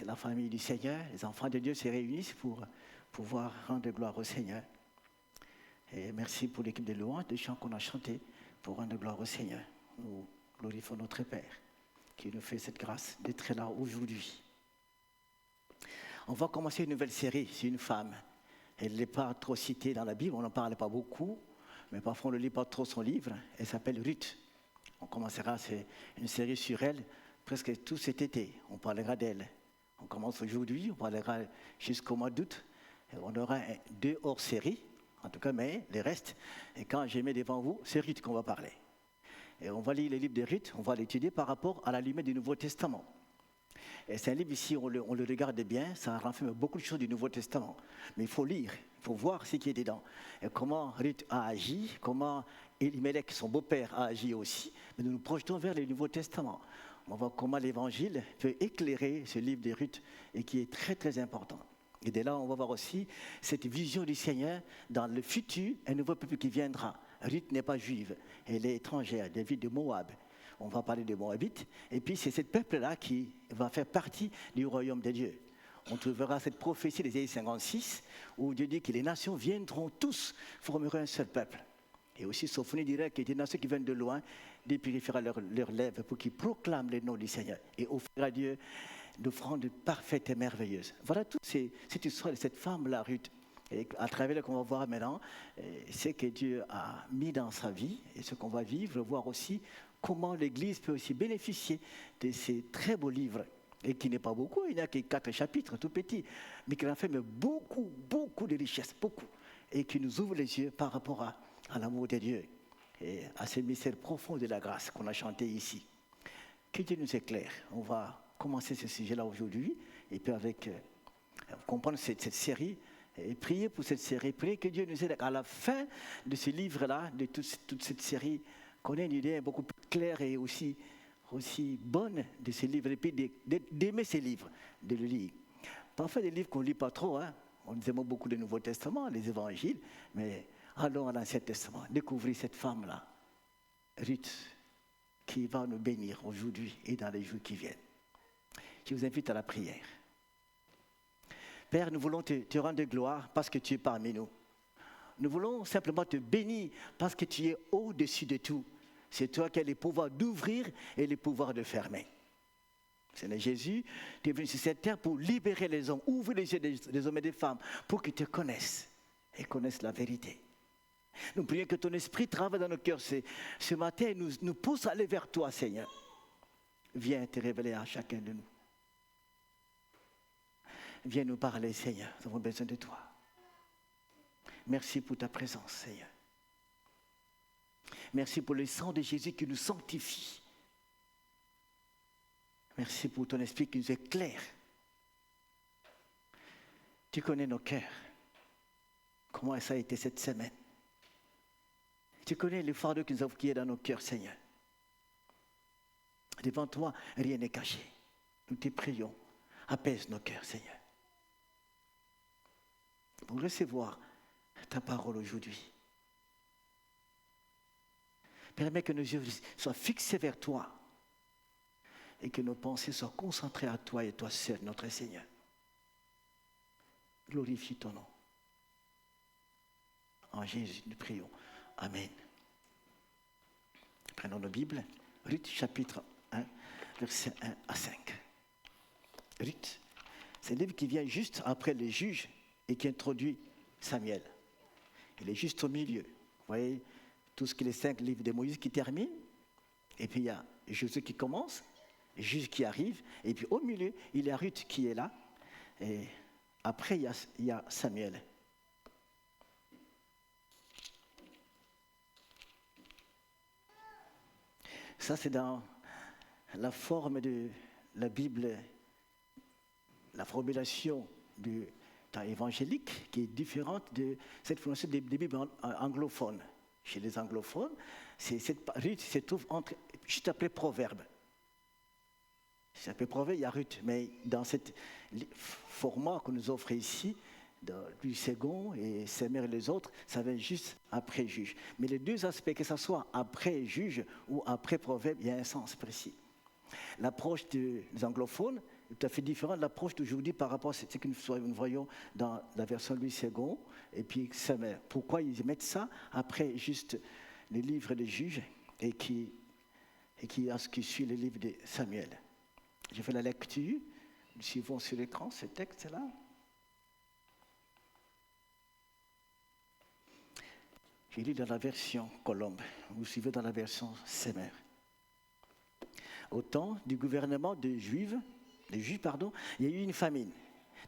c'est la famille du Seigneur. Les enfants de Dieu se réunissent pour pouvoir rendre gloire au Seigneur. Et merci pour l'équipe de louanges, des chants qu'on a chantés pour rendre gloire au Seigneur. Nous glorifions notre Père qui nous fait cette grâce d'être là aujourd'hui. On va commencer une nouvelle série sur une femme. Elle n'est pas trop citée dans la Bible, on n'en parle pas beaucoup, mais parfois on ne lit pas trop son livre. Elle s'appelle Ruth. On commencera une série sur elle presque tout cet été. On parlera d'elle. On commence aujourd'hui, on parlera jusqu'au mois d'août. Et on aura 2 hors-séries, en tout cas, mais les restes. Et quand je mets devant vous, c'est Ruth qu'on va parler. Et on va lire le livre de Ruth, on va l'étudier par rapport à la lumière du Nouveau Testament. Et c'est un livre ici, on le regarde bien, ça renferme beaucoup de choses du Nouveau Testament. Mais il faut lire, il faut voir ce qui est dedans. Et comment Ruth a agi, comment Elimelech, son beau-père, a agi aussi. Mais nous nous projetons vers le Nouveau Testament. On va voir comment l'Évangile peut éclairer ce livre de Ruth et qui est très très important. Et dès là, on va voir aussi cette vision du Seigneur dans le futur, un nouveau peuple qui viendra. Ruth n'est pas juive, elle est étrangère, des villes de Moab. On va parler de Moabites. Et puis c'est ce peuple-là qui va faire partie du royaume de Dieu. On trouvera cette prophétie d'Ésaïe 56 où Dieu dit que les nations viendront tous, formeront un seul peuple. Et aussi Sophonie dirait que des nations qui viennent de loin dépurifiera leurs lèvres pour qu'ils proclament le nom du Seigneur et offriront à Dieu d'offrandes parfaites et merveilleuses. Voilà toute cette histoire de cette femme-là, Ruth. Et à travers ce qu'on va voir maintenant, c'est que Dieu a mis dans sa vie et ce qu'on va vivre, voir aussi comment l'Église peut aussi bénéficier de ces très beaux livres. Et qui n'est pas beaucoup, il n'y a que 4 chapitres, tout petits, mais qui renferment beaucoup, beaucoup de richesses, beaucoup. Et qui nous ouvre les yeux par rapport à l'amour de Dieu et à ce mystère profond de la grâce qu'on a chanté ici. Que Dieu nous éclaire. On va commencer ce sujet-là aujourd'hui et puis avec comprendre cette série et prier pour cette série. Prier que Dieu nous aide à la fin de ce livre-là, de toute cette série, qu'on ait une idée beaucoup plus claire et aussi bonne de ces livres et puis d'aimer ces livres, de le lire. Parfois des livres qu'on ne lit pas trop, hein. On aime beaucoup le Nouveau Testament, les évangiles, mais allons à l'Ancien Testament, découvrir cette femme-là, Ruth, qui va nous bénir aujourd'hui et dans les jours qui viennent. Je vous invite à la prière. Père, nous voulons te rendre gloire parce que tu es parmi nous. Nous voulons simplement te bénir parce que tu es au-dessus de tout. C'est toi qui as le pouvoir d'ouvrir et le pouvoir de fermer. Seigneur Jésus, tu es venu sur cette terre pour libérer les hommes, ouvrir les yeux des hommes et des femmes pour qu'ils te connaissent et connaissent la vérité. Nous prions que ton esprit travaille dans nos cœurs ce matin et nous pousse à aller vers toi, Seigneur. Viens te révéler à chacun de nous. Viens nous parler, Seigneur. Nous avons besoin de toi. Merci pour ta présence, Seigneur. Merci pour le sang de Jésus qui nous sanctifie. Merci pour ton esprit qui nous éclaire. Tu connais nos cœurs. Comment ça a été cette semaine. Tu connais le fardeau qui est dans nos cœurs, Seigneur. Devant toi, rien n'est caché. Nous te prions. Apaise nos cœurs, Seigneur. Pour recevoir ta parole aujourd'hui. Permets que nos yeux soient fixés vers toi et que nos pensées soient concentrées à toi et toi seul, notre Seigneur. Glorifie ton nom. En Jésus, nous prions. Amen. Prenons nos Bibles. Ruth, chapitre 1, versets 1 à 5. Ruth, c'est le livre qui vient juste après les juges et qui introduit Samuel. Il est juste au milieu. Vous voyez, tout ce qui est les 5 livres de Moïse qui terminent, et puis il y a Josué qui commence, Juge qui arrive, et puis au milieu, il y a Ruth qui est là, et après il y a Samuel. Ça, c'est dans la forme de la Bible, la formulation du temps évangélique qui est différente de cette formulation des Bibles anglophones. Chez les anglophones, Ruth se trouve juste après Proverbe. Juste après Proverbe, il y a Ruth, mais dans ce format que nous offre ici, du second et Samuel et les autres, ça vient juste après Juge. Mais les 2 aspects, que ce soit après Juge ou après Proverbe, il y a un sens précis. L'approche des anglophones tout à fait différent de l'approche d'aujourd'hui par rapport à ce que nous voyons dans la version Louis II et puis Samuel. Pourquoi ils mettent ça après juste les livres des juges et qui suit le livre de Samuel. Je fais la lecture. Nous suivons sur l'écran ce texte-là. J'ai lu dans la version Colombe. Vous suivez dans la version Samuel. Au temps du gouvernement des Juifs, il y a eu une famine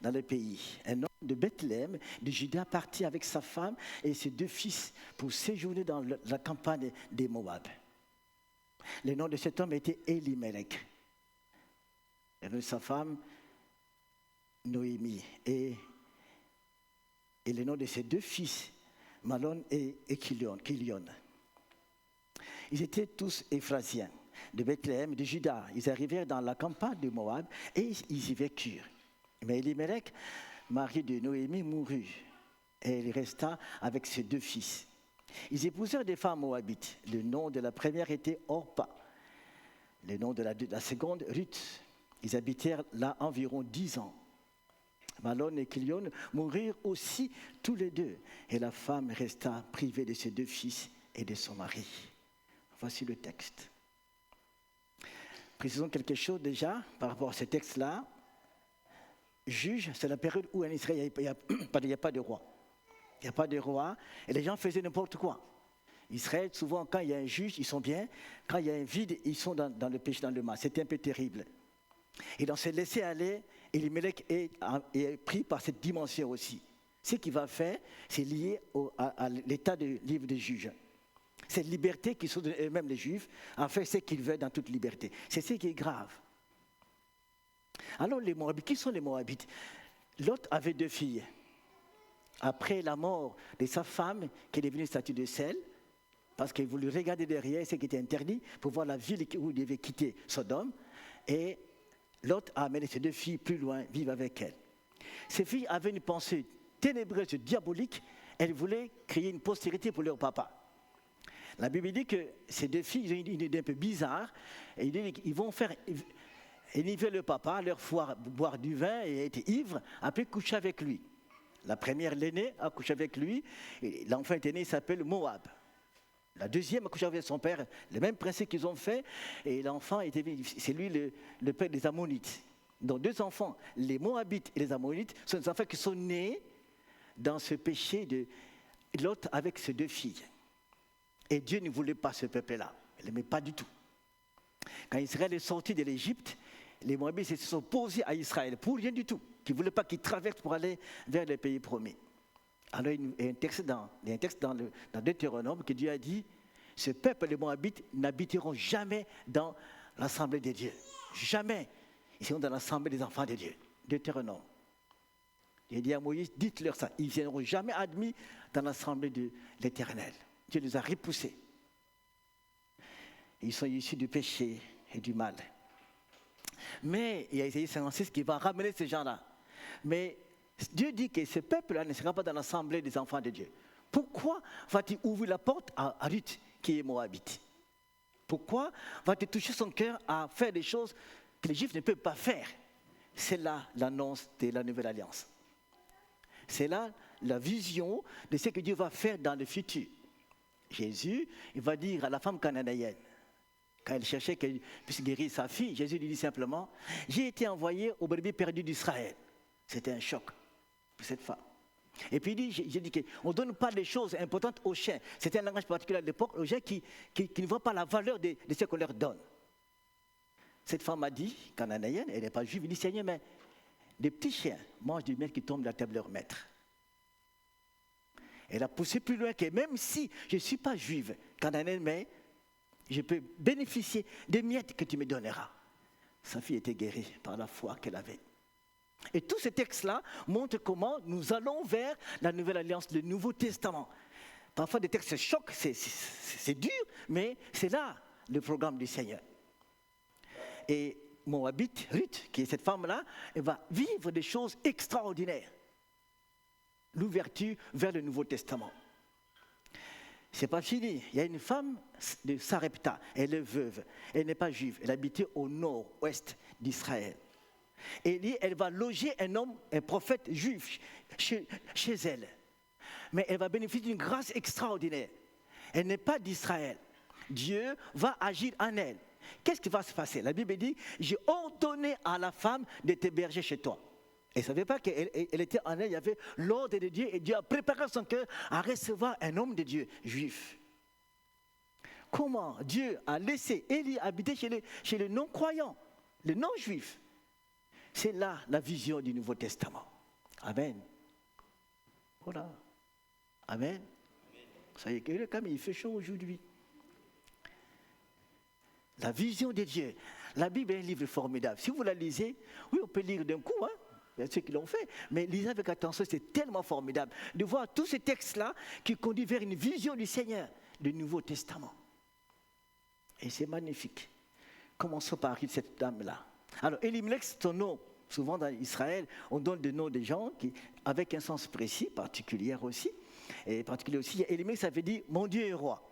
dans le pays. Un homme de Bethléem, de Juda, partit avec sa femme et ses 2 fils pour séjourner dans la campagne des Moab. Le nom de cet homme était Elimelech. Et le nom de sa femme, Noémie. Et le nom de ses 2 fils, Malon et Kilion. Ils étaient tous Éphrasiens de Bethléem, de Juda. Ils arrivèrent dans la campagne de Moab et ils y vécurent. Mais Elimelech, mari de Noémie, mourut et il resta avec ses 2 fils. Ils épousèrent des femmes moabites. Le nom de la première était Orpa. Le nom de la seconde, Ruth. Ils habitèrent là environ 10 ans. Malon et Kilion moururent aussi tous les 2. Et la femme resta privée de ses 2 fils et de son mari. Voici le texte. Précisons quelque chose déjà par rapport à ce texte-là. Juge, c'est la période où en Israël, il n'y a pas de roi. Il n'y a pas de roi et les gens faisaient n'importe quoi. Israël, souvent, quand il y a un juge, ils sont bien. Quand il y a un vide, ils sont dans le péché, dans le mal. C'était un peu terrible. Et dans ce laisser-aller, Elimelech est pris par cette dimension aussi. Ce qu'il va faire, c'est lié à l'état du livre des juges. Cette liberté qui sont eux-mêmes les Juifs, en fait, ce qu'ils veulent dans toute liberté. C'est ce qui est grave. Alors, les Moabites, qui sont les Moabites? Lot avait 2 filles. Après la mort de sa femme, qui est devenue statue de sel, parce qu'il voulait regarder derrière ce qui était interdit, pour voir la ville où il devait quitter Sodome, et Lot a amené ses 2 filles plus loin, vivre avec elle. Ces filles avaient une pensée ténébreuse, diabolique, elles voulaient créer une postérité pour leur papa. La Bible dit que ces 2 filles ont une idée un peu bizarre, et ils vont faire élever le papa, leur faire boire du vin et être ivre, après coucher avec lui. La première, l'aînée, a couché avec lui, et l'enfant est né, il s'appelle Moab. La deuxième a couché avec son père, le même principe qu'ils ont fait, et l'enfant, c'est lui le père des Ammonites. Donc 2 enfants, les Moabites et les Ammonites, sont des enfants qui sont nés dans ce péché de Lot avec ses 2 filles. Et Dieu ne voulait pas ce peuple-là, il ne l'aimait pas du tout. Quand Israël est sorti de l'Égypte, les Moabites se sont opposés à Israël pour rien du tout, qui ne voulaient pas qu'il traverse pour aller vers les pays promis. Alors il y a un texte dans Deutéronome que Dieu a dit, ce peuple, les Moabites, n'habiteront jamais dans l'assemblée des dieux. Jamais. Ils seront dans l'assemblée des enfants de Dieu. Deutéronome. Il a dit à Moïse, dites-leur ça. Ils ne seront jamais admis dans l'assemblée de l'Éternel. Dieu les a repoussés. Ils sont issus du péché et du mal. Mais il y a Isaïe 56 qui va ramener ces gens-là. Mais Dieu dit que ce peuple-là ne sera pas dans l'assemblée des enfants de Dieu. Pourquoi vas-tu ouvrir la porte à Ruth, qui est moabite? Pourquoi vas-tu toucher son cœur à faire des choses que les Juifs ne peuvent pas faire? C'est là l'annonce de la nouvelle alliance. C'est là la vision de ce que Dieu va faire dans le futur. Jésus, il va dire à la femme cananéenne, quand elle cherchait qu'elle puisse guérir sa fille, Jésus lui dit simplement, « J'ai été envoyé aux brebis perdues d'Israël. » C'était un choc pour cette femme. Et puis il dit, j'ai dit qu'on ne donne pas les choses importantes aux chiens. C'était un langage particulier à l'époque, aux gens qui ne voient pas la valeur de ce qu'on leur donne. Cette femme a dit, cananéenne, elle n'est pas juive, elle dit, Seigneur, mais les petits chiens mangent du miel qui tombe de la table de leur maître. Elle a poussé plus loin que même si je ne suis pas juive, cananéenne, mais je peux bénéficier des miettes que tu me donneras. Sa fille était guérie par la foi qu'elle avait. Et tous ces textes-là montrent comment nous allons vers la nouvelle alliance, le Nouveau Testament. Parfois des textes choquent, c'est dur, mais c'est là le programme du Seigneur. Et Moabite, Ruth, qui est cette femme-là, elle va vivre des choses extraordinaires. L'ouverture vers le Nouveau Testament. C'est pas fini. Il y a une femme de Sarepta, elle est veuve, elle n'est pas juive, elle habitait au nord-ouest d'Israël. Élie, elle va loger un homme, un prophète juif chez elle. Mais elle va bénéficier d'une grâce extraordinaire. Elle n'est pas d'Israël. Dieu va agir en elle. Qu'est-ce qui va se passer? La Bible dit, j'ai ordonné à la femme de t'héberger chez toi. Elle ne savait pas qu'elle était en elle, il y avait l'ordre de Dieu et Dieu a préparé son cœur à recevoir un homme de Dieu juif. Comment Dieu a laissé Élie habiter chez les non-croyants, les non-juifs? C'est là la vision du Nouveau Testament. Amen. Voilà. Amen. Ça y est, quand même, il fait chaud aujourd'hui. La vision de Dieu. La Bible est un livre formidable. Si vous la lisez, oui, on peut lire d'un coup, hein. Il y a ceux qui l'ont fait, mais lisez avec attention, c'est tellement formidable de voir tous ces textes-là qui conduisent vers une vision du Seigneur, du Nouveau Testament. Et c'est magnifique. Commençons par cette dame-là. Alors, Elimelech, c'est son nom. Souvent dans Israël, on donne des noms des gens avec un sens précis, particulier aussi. Et particulier aussi, Elimelech, ça veut dire « mon Dieu est roi ».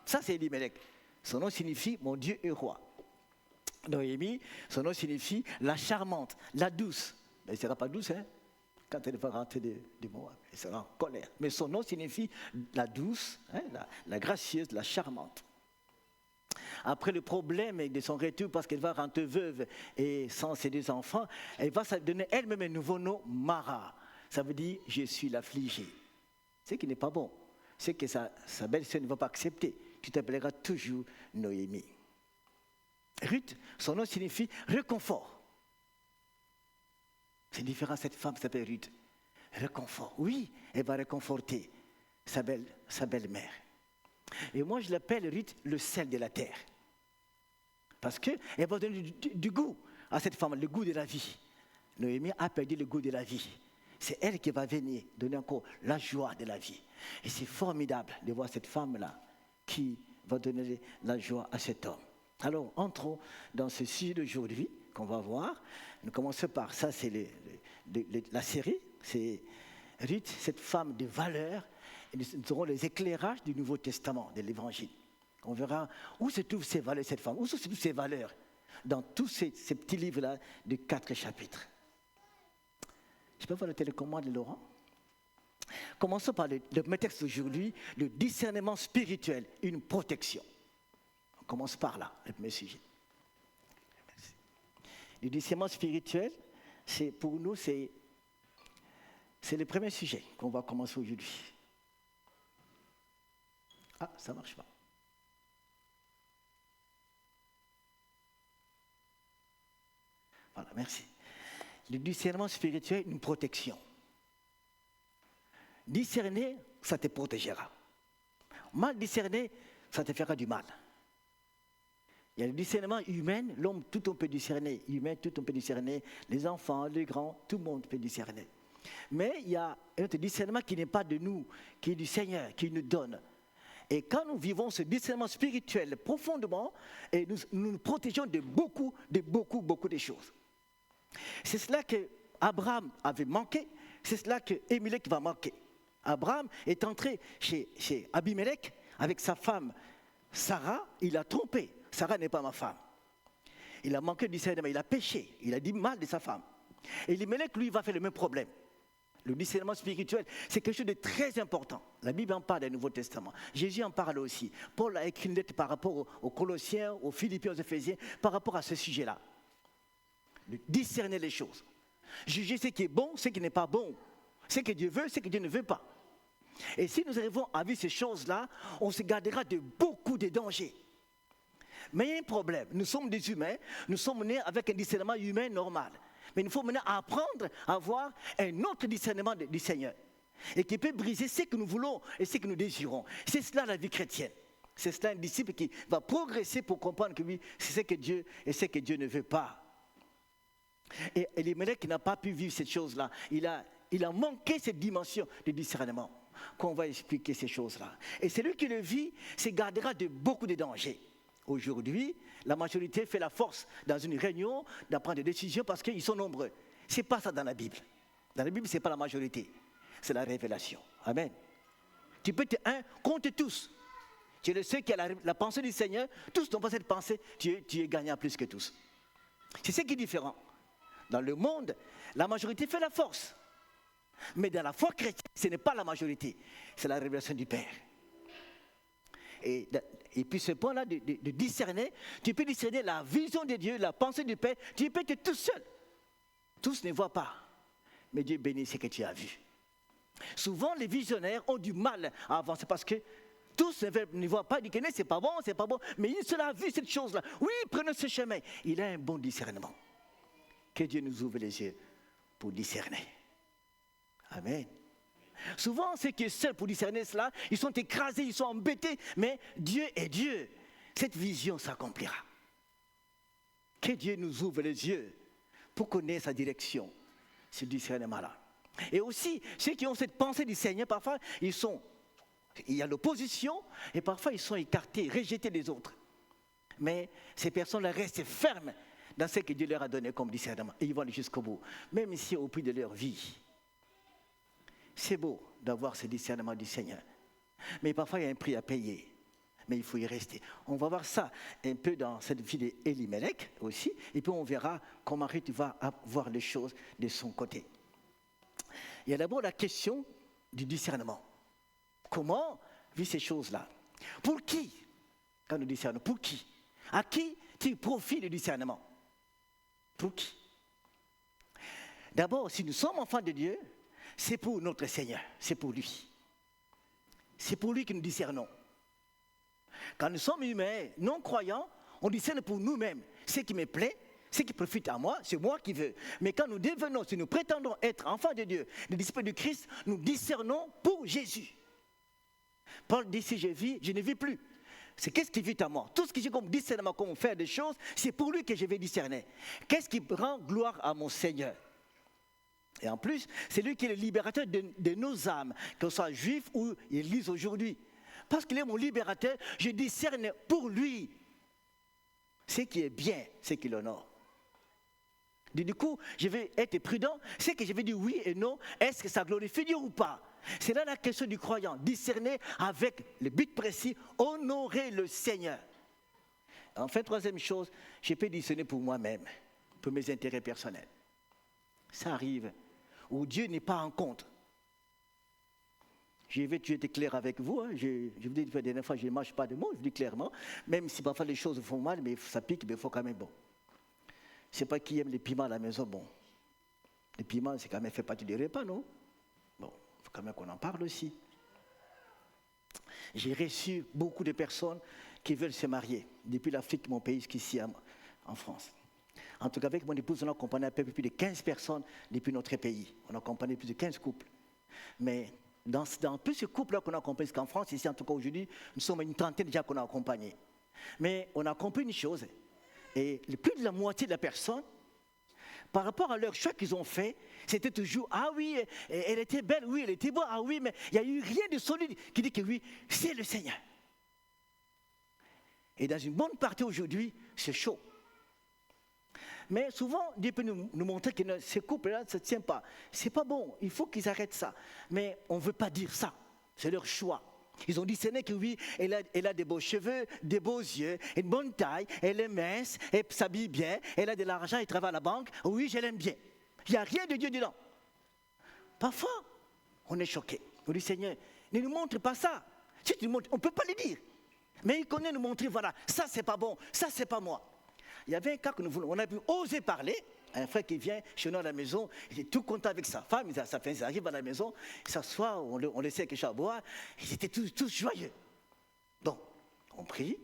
Ça, c'est Elimelech. Son nom signifie « mon Dieu est roi ». Noémie, son nom signifie « la charmante », « la douce ». Mais elle ne sera pas douce, hein, quand elle va rentrer du Moab. Elle sera en colère. Mais son nom signifie la douce, hein, la gracieuse, la charmante. Après le problème de son retour, parce qu'elle va rentrer veuve et sans ses 2 enfants, elle va se donner elle-même un nouveau nom, Mara. Ça veut dire « je suis l'affligée ». Ce qui n'est pas bon. C'est que sa belle-sœur ne va pas accepter. Tu t'appelleras toujours Noémie. Ruth, son nom signifie réconfort. C'est différent, cette femme s'appelle Ruth. Réconfort. Oui, elle va réconforter sa belle-mère. Et moi, je l'appelle Ruth le sel de la terre. Parce qu'elle va donner du goût à cette femme, le goût de la vie. Noémie a perdu le goût de la vie. C'est elle qui va venir donner encore la joie de la vie. Et c'est formidable de voir cette femme-là qui va donner la joie à cet homme. Alors, entrons dans ce sujet d'aujourd'hui qu'on va voir. Nous commençons par ça, c'est la série. C'est Ruth, cette femme de valeur. Et nous aurons les éclairages du Nouveau Testament, de l'Évangile. On verra où se trouvent ces valeurs, cette femme, où se trouvent ces valeurs dans tous ces petits livres-là de 4 chapitres. Je peux voir le télécommande de Laurent? Commençons par le premier texte d'aujourd'hui, le discernement spirituel, une protection. On commence par là, le premier sujet. Merci. Le discernement spirituel, pour nous, c'est le premier sujet qu'on va commencer aujourd'hui. Ah, ça ne marche pas. Voilà, merci. Le discernement spirituel, une protection. Discerner, ça te protégera. Mal discerner, ça te fera du mal. Il y a le discernement humain, l'homme, tout on peut discerner. Humain, tout on peut discerner. Les enfants, les grands, tout le monde peut discerner. Mais il y a un autre discernement qui n'est pas de nous, qui est du Seigneur, qui nous donne. Et quand nous vivons ce discernement spirituel profondément, et nous nous protégeons de beaucoup de choses. C'est cela que Abraham avait manqué, c'est cela que Elimelech va manquer. Abraham est entré chez Abimelech avec sa femme Sarah, il a trompé. Sarah n'est pas ma femme. Il a manqué de discernement, il a péché, il a dit mal de sa femme. Et Elimelech, lui, va faire le même problème. Le discernement spirituel, c'est quelque chose de très important. La Bible en parle dans le Nouveau Testament. Jésus en parle aussi. Paul a écrit une lettre par rapport aux Colossiens, aux Philippiens, aux Éphésiens, par rapport à ce sujet-là. De discerner les choses. Juger ce qui est bon, ce qui n'est pas bon. Ce que Dieu veut, ce que Dieu ne veut pas. Et si nous arrivons à vivre ces choses-là, on se gardera de beaucoup de dangers. Mais il y a un problème. Nous sommes des humains, nous sommes nés avec un discernement humain normal. Mais il faut maintenant apprendre à avoir un autre discernement du Seigneur. Et qui peut briser ce que nous voulons et ce que nous désirons. C'est cela la vie chrétienne. C'est cela un disciple qui va progresser pour comprendre que oui, c'est ce que Dieu et ce que Dieu ne veut pas. Et Elimelech qui n'a pas pu vivre cette chose-là, il a manqué cette dimension de discernement. Qu'on va expliquer ces choses-là. Et celui qui le vit se gardera de beaucoup de dangers. Aujourd'hui, la majorité fait la force dans une réunion d'apprendre des décisions parce qu'ils sont nombreux. Ce n'est pas ça dans la Bible. Dans la Bible, ce n'est pas la majorité. C'est la révélation. Amen. Tu peux être un contre tous. Tu es le seul qui a la pensée du Seigneur. Tous n'ont pas cette pensée. Tu es gagnant plus que tous. C'est ce qui est différent. Dans le monde, la majorité fait la force. Mais dans la foi chrétienne, ce n'est pas la majorité, c'est la révélation du Père. Et puis ce point-là de discerner, tu peux discerner la vision de Dieu, la pensée du Père, tu peux être tout seul. Tous ne voient pas, mais Dieu bénit ce que tu as vu. Souvent, les visionnaires ont du mal à avancer parce que tous ne voient pas, ils disent que c'est pas bon, mais une seul a vu cette chose-là. Oui, prenez ce chemin. Il a un bon discernement. Que Dieu nous ouvre les yeux pour discerner. Amen. Souvent, ceux qui sont seuls pour discerner cela, ils sont écrasés, ils sont embêtés, mais Dieu est Dieu. Cette vision s'accomplira. Que Dieu nous ouvre les yeux pour connaître sa direction, ce discernement-là. Et aussi, ceux qui ont cette pensée du Seigneur, parfois, il y a l'opposition, et parfois ils sont écartés, rejetés des autres. Mais ces personnes-là restent fermes dans ce que Dieu leur a donné comme discernement. Et ils vont aller jusqu'au bout, même si au prix de leur vie. C'est beau d'avoir ce discernement du Seigneur. Mais parfois, il y a un prix à payer. Mais il faut y rester. On va voir ça un peu dans cette vie d'Elimelech aussi. Et puis on verra comment Ruth va voir les choses de son côté. Il y a d'abord la question du discernement. Comment vivre ces choses-là? Pour qui? Quand nous discernons, pour qui? À qui tu profites du discernement? Pour qui? D'abord, si nous sommes enfants de Dieu, c'est pour notre Seigneur, c'est pour lui. C'est pour lui que nous discernons. Quand nous sommes humains, non croyants, on discerne pour nous-mêmes. Ce qui me plaît, ce qui profite à moi, c'est moi qui veux. Mais quand nous devenons, si nous prétendons être enfants de Dieu, les disciples de Christ, nous discernons pour Jésus. Paul dit, si je vis, je ne vis plus. C'est qu'est-ce qui vit à moi? Tout ce que j'ai comme discernement, comme faire des choses, c'est pour lui que je vais discerner. Qu'est-ce qui rend gloire à mon Seigneur? Et en plus, c'est lui qui est le libérateur de nos âmes, qu'on soit juif ou église aujourd'hui. Parce qu'il est mon libérateur, je discerne pour lui ce qui est bien, ce qui l'honore. Du coup, je vais être prudent, c'est que je vais dire oui et non, est-ce que ça glorifie Dieu ou pas? C'est là la question du croyant, discerner avec le but précis, honorer le Seigneur. Enfin, troisième chose, je peux discerner pour moi-même, pour mes intérêts personnels. Ça arrive, où Dieu n'est pas en compte. Je vais être clair avec vous, hein. Je vous dis la dernière fois, je ne mâche pas de mots, je vous dis clairement, même si parfois les choses font mal, mais ça pique, mais il faut quand même bon. Je ne sais pas qui aime les piments à la maison, bon. Les piments, c'est quand même fait partie des repas, non? Bon, il faut quand même qu'on en parle aussi. J'ai reçu beaucoup de personnes qui veulent se marier, depuis l'Afrique, mon pays, jusqu'ici en France. En tout cas, avec mon épouse, on a accompagné un peu plus de 15 personnes depuis notre pays. On a accompagné plus de 15 couples. Mais dans tous ces couples-là qu'on a accompagnés, parce qu'en France, ici, en tout cas aujourd'hui, nous sommes une trentaine déjà qu'on a accompagnés. Mais on a compris une chose, et plus de la moitié de la personne, par rapport à leur choix qu'ils ont fait, c'était toujours, ah oui, elle était belle, oui, elle était bonne, ah oui, mais il n'y a eu rien de solide qui dit que oui, c'est le Seigneur. Et dans une bonne partie aujourd'hui, c'est chaud. Mais souvent, Dieu peut nous montrer que ces couples-là ne se tiennent pas. C'est pas bon, il faut qu'ils arrêtent ça. Mais on ne veut pas dire ça, c'est leur choix. Ils ont discerné que oui, elle a des beaux cheveux, des beaux yeux, une bonne taille, elle est mince, elle s'habille bien, elle a de l'argent, elle travaille à la banque. Oui, je l'aime bien. Il n'y a rien de Dieu dedans. Parfois, on est choqué. On dit, Seigneur, ne nous montre pas ça. Si tu nous montres, on ne peut pas le dire. Mais il connaît nous montrer, voilà, ça c'est pas bon, ça c'est pas moi. Il y avait un cas que nous voulons, on a pu oser parler. Un frère qui vient chez nous à la maison, il est tout content avec sa femme, ils arrivent à la maison, ils s'assoient, on laissait quelque chose à boire, ils étaient tous joyeux. Bon, on prie,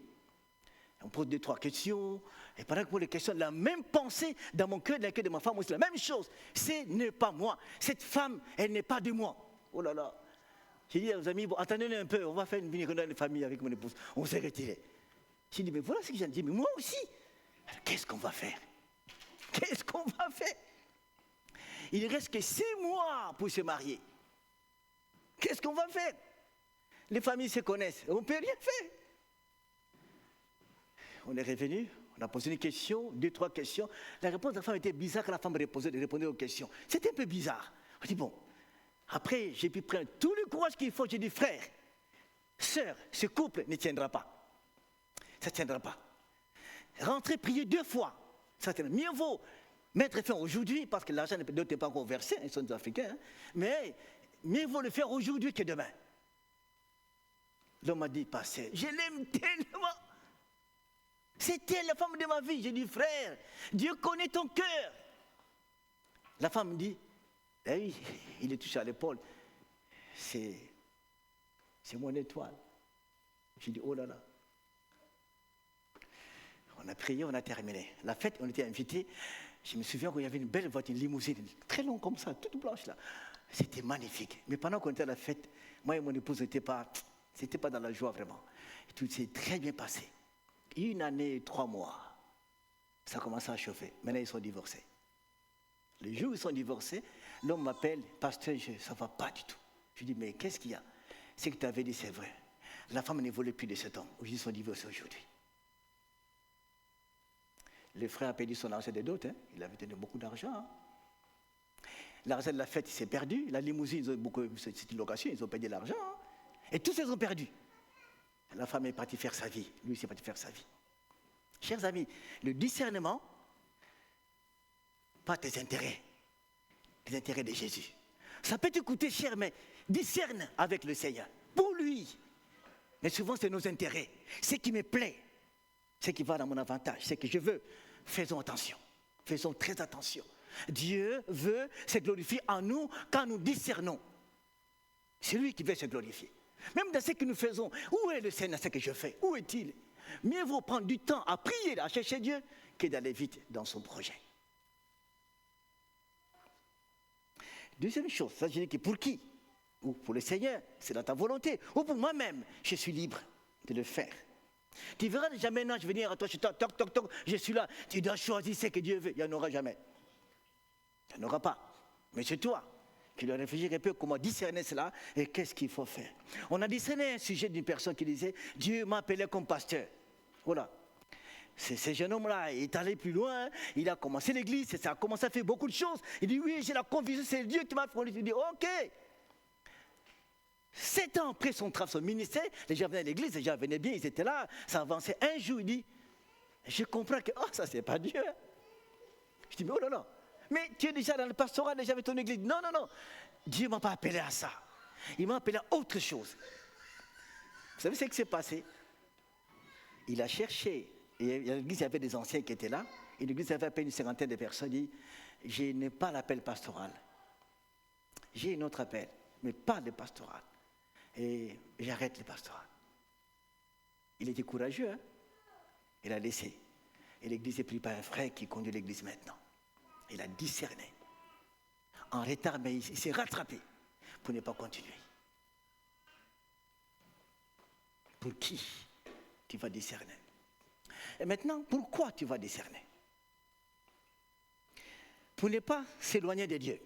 on pose 2-3 questions, et pendant que pour les questions, la même pensée dans mon cœur, dans le cœur de ma femme aussi, la même chose, ce n'est pas moi, cette femme, elle n'est pas de moi. Oh là là, j'ai dit aux amis, bon, attendez un peu, on va faire une réunion de famille avec mon épouse, on s'est retiré. J'ai dit, mais voilà ce que j'ai dit, mais moi aussi, alors, qu'est-ce qu'on va faire? Qu'est-ce qu'on va faire? Il ne reste que 6 mois pour se marier. Qu'est-ce qu'on va faire? Les familles se connaissent, on ne peut rien faire. On est revenu, on a posé une question, 2-3 questions. La réponse de la femme était bizarre quand la femme répondait aux questions. C'était un peu bizarre. On dit bon, après j'ai pu prendre tout le courage qu'il faut. J'ai dit frère, sœur, ce couple ne tiendra pas. Ça ne tiendra pas. Rentrer prier 2 fois. Ça, mieux vaut Mettre fin aujourd'hui, parce que l'argent n'est pas encore versé, ils sont des Africains, hein, mais mieux vaut le faire aujourd'hui que demain. L'homme m'a dit, pasteur, je l'aime tellement. C'était la femme de ma vie. J'ai dit, frère, Dieu connaît ton cœur. La femme me dit, eh oui, il est touché à l'épaule. C'est mon étoile. J'ai dit, oh là là. On a prié, on a terminé. La fête, on était invités. Je me souviens qu'il y avait une belle voiture, une limousine, très longue comme ça, toute blanche là. C'était magnifique. Mais pendant qu'on était à la fête, moi et mon épouse n'étaient pas dans la joie vraiment. Et tout s'est très bien passé. 1 année et 3 mois, ça a commencé à chauffer. Maintenant, ils sont divorcés. Le jour où ils sont divorcés, l'homme m'appelle, pasteur, ça ne va pas du tout. Je lui dis, mais qu'est-ce qu'il y a? C'est que tu avais dit, c'est vrai. La femme ne voulait plus de cet homme. Ils sont divorcés aujourd'hui. Le frère a perdu son argent de dot. Hein. Il avait donné beaucoup d'argent. Hein. L'argent de la fête, il s'est perdu. La limousine, c'est une location, ils ont perdu l'argent. Hein. Et tous ils ont perdu. La femme est partie faire sa vie. Lui, il est parti faire sa vie. Chers amis, le discernement, pas tes intérêts, les intérêts de Jésus. Ça peut te coûter cher, mais discerne avec le Seigneur. Pour lui. Mais souvent, c'est nos intérêts. Ce qui me plaît, ce qui va dans mon avantage, ce que je veux. Faisons attention. Faisons très attention. Dieu veut se glorifier en nous quand nous discernons. C'est lui qui veut se glorifier. Même dans ce que nous faisons, où est le Seigneur dans ce que je fais? Où est-il? Mieux vaut prendre du temps à prier, à chercher Dieu, que d'aller vite dans son projet. Deuxième chose, ça je dis que pour qui? Ou pour le Seigneur, c'est dans ta volonté. Ou pour moi-même, je suis libre de le faire. Tu verras jamais, non, je vais venir à toi, je toc, toc, toc, toc, je suis là. Tu dois choisir ce que Dieu veut. Il n'y en aura jamais. Il n'y en aura pas. Mais c'est toi qui dois réfléchir un peu comment discerner cela et qu'est-ce qu'il faut faire. On a discerné un sujet d'une personne qui disait, Dieu m'a appelé comme pasteur. Voilà. Ce jeune homme-là est allé plus loin, il a commencé l'église, ça a commencé à faire beaucoup de choses. Il dit, oui, j'ai la conviction, c'est Dieu qui m'a fourni. Il dit, ok. 7 ans après son ministère, les gens venaient à l'église, les gens venaient bien, ils étaient là, ça avançait. Un jour, il dit, je comprends que, ça c'est pas Dieu. Je dis, mais oh là là, mais tu es déjà dans le pastorat, déjà avec ton église. Non, non, non, Dieu ne m'a pas appelé à ça. Il m'a appelé à autre chose. Vous savez ce qui s'est passé? Il a cherché, et à l'église, il y avait des anciens qui étaient là, et l'église avait à peine une 50aine de personnes, il dit, je n'ai pas l'appel pastoral. J'ai un autre appel, mais pas le pastoral. Et j'arrête le pastorat. Il était courageux, hein? Il a laissé. Et l'église est prise par un frère qui conduit l'église maintenant. Il a discerné. En retard, mais il s'est rattrapé pour ne pas continuer. Pour qui tu vas discerner? Et maintenant, pourquoi tu vas discerner? Pour ne pas s'éloigner de Dieu.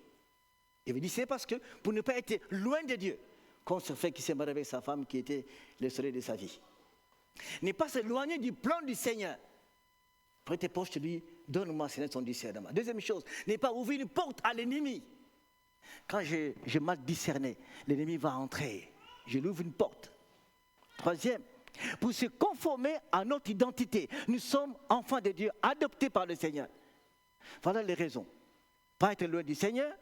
Il veut dire c'est parce que pour ne pas être loin de Dieu, comme ce fait qui s'est marié avec sa femme qui était le soleil de sa vie. Ne pas s'éloigner du plan du Seigneur. Prends tes poches, lui, donne-moi Seigneur ton discernement. Deuxième chose, ne pas ouvrir une porte à l'ennemi. Quand je mal discerné, l'ennemi va entrer. Je lui ouvre une porte. Troisième, pour se conformer à notre identité. Nous sommes enfants de Dieu, adoptés par le Seigneur. Voilà les raisons. Pas être loin du Seigneur,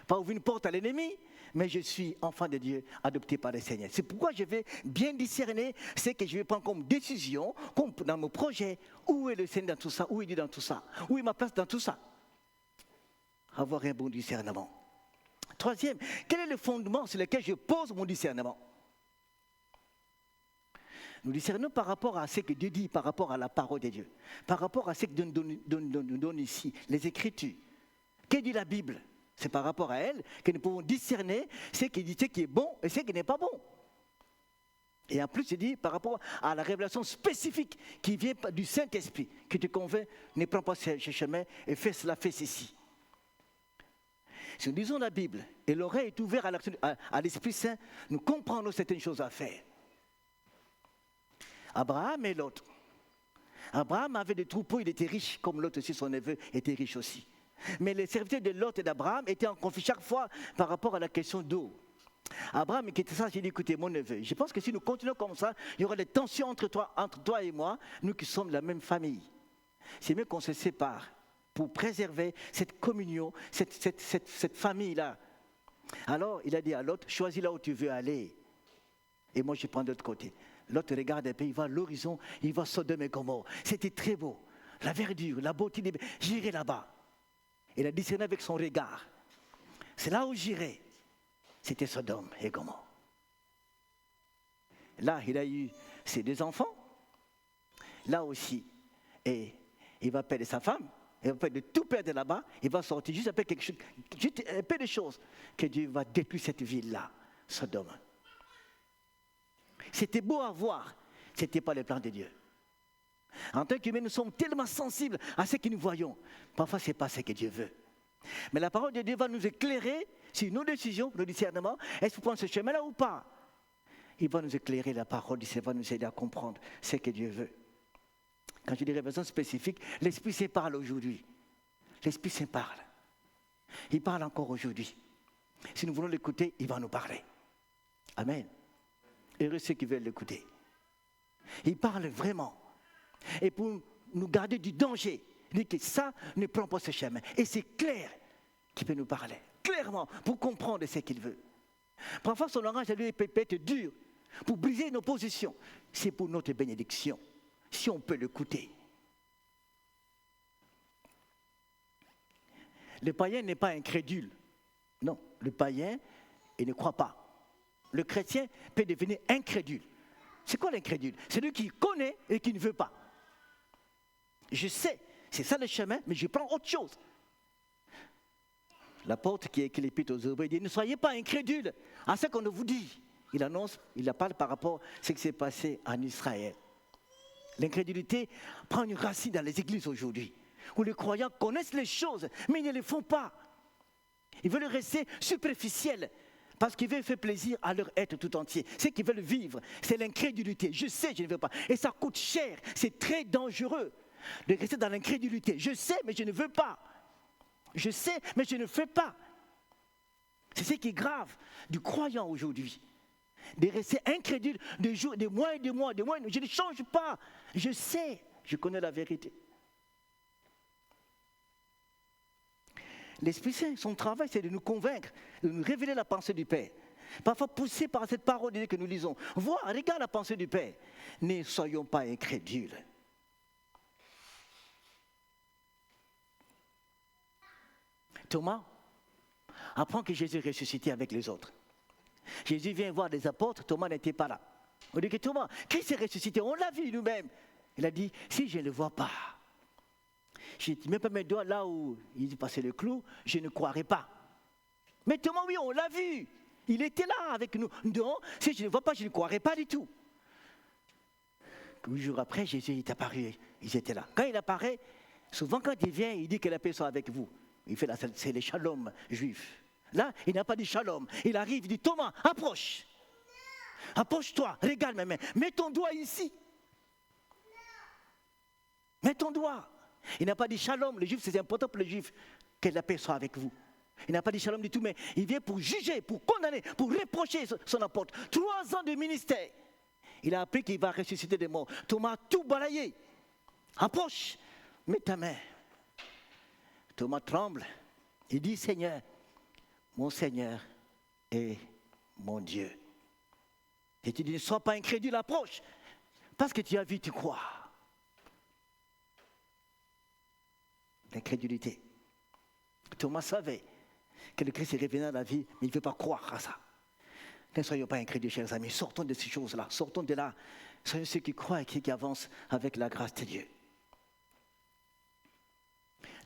pas ouvrir une porte à l'ennemi, mais je suis enfant de Dieu, adopté par le Seigneur. C'est pourquoi je vais bien discerner ce que je vais prendre comme décision, comme dans mon projet. Où est le Seigneur dans tout ça? Où est Dieu dans tout ça? Où est ma place dans tout ça? Avoir un bon discernement. Troisième, quel est le fondement sur lequel je pose mon discernement? Nous discernons par rapport à ce que Dieu dit, par rapport à la parole de Dieu, par rapport à ce que nous donne ici, les Écritures. Que dit la Bible? C'est par rapport à elle que nous pouvons discerner ce qui est bon et ce qui n'est pas bon. Et en plus, il dit par rapport à la révélation spécifique qui vient du Saint-Esprit, qui te convainc, ne prends pas ce chemin et fais cela, fais ceci. Si nous lisons la Bible et l'oreille est ouverte à l'Esprit Saint, nous comprenons certaines choses à faire. Abraham et Lot. Abraham avait des troupeaux, il était riche, comme Lot aussi, son neveu, était riche aussi. Mais les serviteurs de Lot et d'Abraham étaient en conflit chaque fois par rapport à la question d'eau. Abraham qui était ça, j'ai dit, écoutez mon neveu, je pense que si nous continuons comme ça, il y aura des tensions entre toi et moi, nous qui sommes de la même famille. C'est mieux qu'on se sépare. pour préserver cette communion, cette famille-là. Alors, il a dit à l'autre, choisis là où tu veux aller. Et moi, je prends de l'autre côté. L'autre regarde un peu, il va à l'horizon, il va Sodome et Gomorrhe. C'était très beau. La verdure, la beauté, j'irai là-bas. Il a discerné avec son regard. C'est là où j'irai. C'était Sodome et Gomorrhe. Là, il a eu ses 2 enfants. Là aussi. Et il va perdre sa femme. Il va perdre tout perdre là-bas. Il va sortir juste un peu quelque chose, juste un peu de choses que Dieu va détruire cette ville-là, Sodome. C'était beau à voir. Ce n'était pas le plan de Dieu. En tant qu'humains, nous sommes tellement sensibles à ce que nous voyons. Parfois, ce n'est pas ce que Dieu veut. Mais la parole de Dieu va nous éclairer sur nos décisions, nos discernements. Est-ce qu'il faut prendre ce chemin-là ou pas? Il va nous éclairer, la parole de Dieu va nous aider à comprendre ce que Dieu veut. Quand je dis révélation spécifique, l'Esprit Saint parle aujourd'hui. L'Esprit Saint parle. Il parle encore aujourd'hui. Si nous voulons l'écouter, il va nous parler. Amen. Heureux ceux qui veulent l'écouter. Il parle vraiment. Et pour nous garder du danger, il dit que ça ne prend pas ce chemin. Et c'est clair qu'il peut nous parler. Clairement, pour comprendre ce qu'il veut. Parfois, son langage lui peut être dur. Pour briser nos positions. C'est pour notre bénédiction. Si on peut l'écouter. Le païen n'est pas incrédule. Non, le païen, il ne croit pas. Le chrétien peut devenir incrédule. C'est quoi l'incrédule? C'est lui qui connaît et qui ne veut pas. Je sais, c'est ça le chemin, mais je prends autre chose. L'apôtre qui écrit l'épître aux Hébreux dit, ne soyez pas incrédules à ce qu'on vous dit. Il annonce, il parle par rapport à ce qui s'est passé en Israël. L'incrédulité prend une racine dans les églises aujourd'hui, où les croyants connaissent les choses, mais ils ne les font pas. Ils veulent rester superficiels, parce qu'ils veulent faire plaisir à leur être tout entier. Ce qu'ils veulent vivre, c'est l'incrédulité. Je sais, je ne veux pas. Et ça coûte cher, c'est très dangereux de rester dans l'incrédulité. Je sais, mais je ne veux pas. Je sais, mais je ne fais pas. C'est ce qui est grave du croyant aujourd'hui. De rester incrédule des mois et des mois, des mois. Je ne change pas. Je sais, je connais la vérité. L'Esprit Saint, son travail, c'est de nous convaincre, de nous révéler la pensée du Père. Parfois poussé par cette parole de Dieu que nous lisons. Vois, regarde la pensée du Père. Ne soyons pas incrédules. Thomas apprend que Jésus est ressuscité avec les autres. Jésus vient voir les apôtres, Thomas n'était pas là. On dit que Thomas, Christ est ressuscité, on l'a vu nous-mêmes. Il a dit, si je ne le vois pas, je ne mets pas mes doigts là où il dit passer le clou, je ne croirai pas. Mais Thomas, oui, on l'a vu. Il était là avec nous. Non, si je ne le vois pas, je ne croirai pas du tout. 8 jours après, Jésus est apparu, ils étaient là. Quand il apparaît, souvent quand il vient, il dit que la paix soit avec vous. Il fait c'est le shalom juif. Là, il n'a pas dit shalom. Il arrive, il dit Thomas, approche. Approche-toi, regarde mes mains. Mets ton doigt ici. Mets ton doigt. Il n'a pas dit shalom. Le juif, c'est important pour le juif que la paix soit avec vous. Il n'a pas dit shalom du tout, mais il vient pour juger, pour condamner, pour reprocher son apôtre. 3 ans de ministère. Il a appris qu'il va ressusciter des morts. Thomas a tout balayé. Approche, mets ta main. Thomas tremble. Il dit Seigneur et mon Dieu. Et tu dis ne sois pas incrédule, approche. Parce que tu as vu, tu crois. L'incrédulité. Thomas savait que le Christ est revenu dans la vie, mais il ne veut pas croire à ça. Ne soyons pas incrédules, chers amis. Sortons de ces choses-là. Sortons de là. Soyons ceux qui croient et qui avancent avec la grâce de Dieu.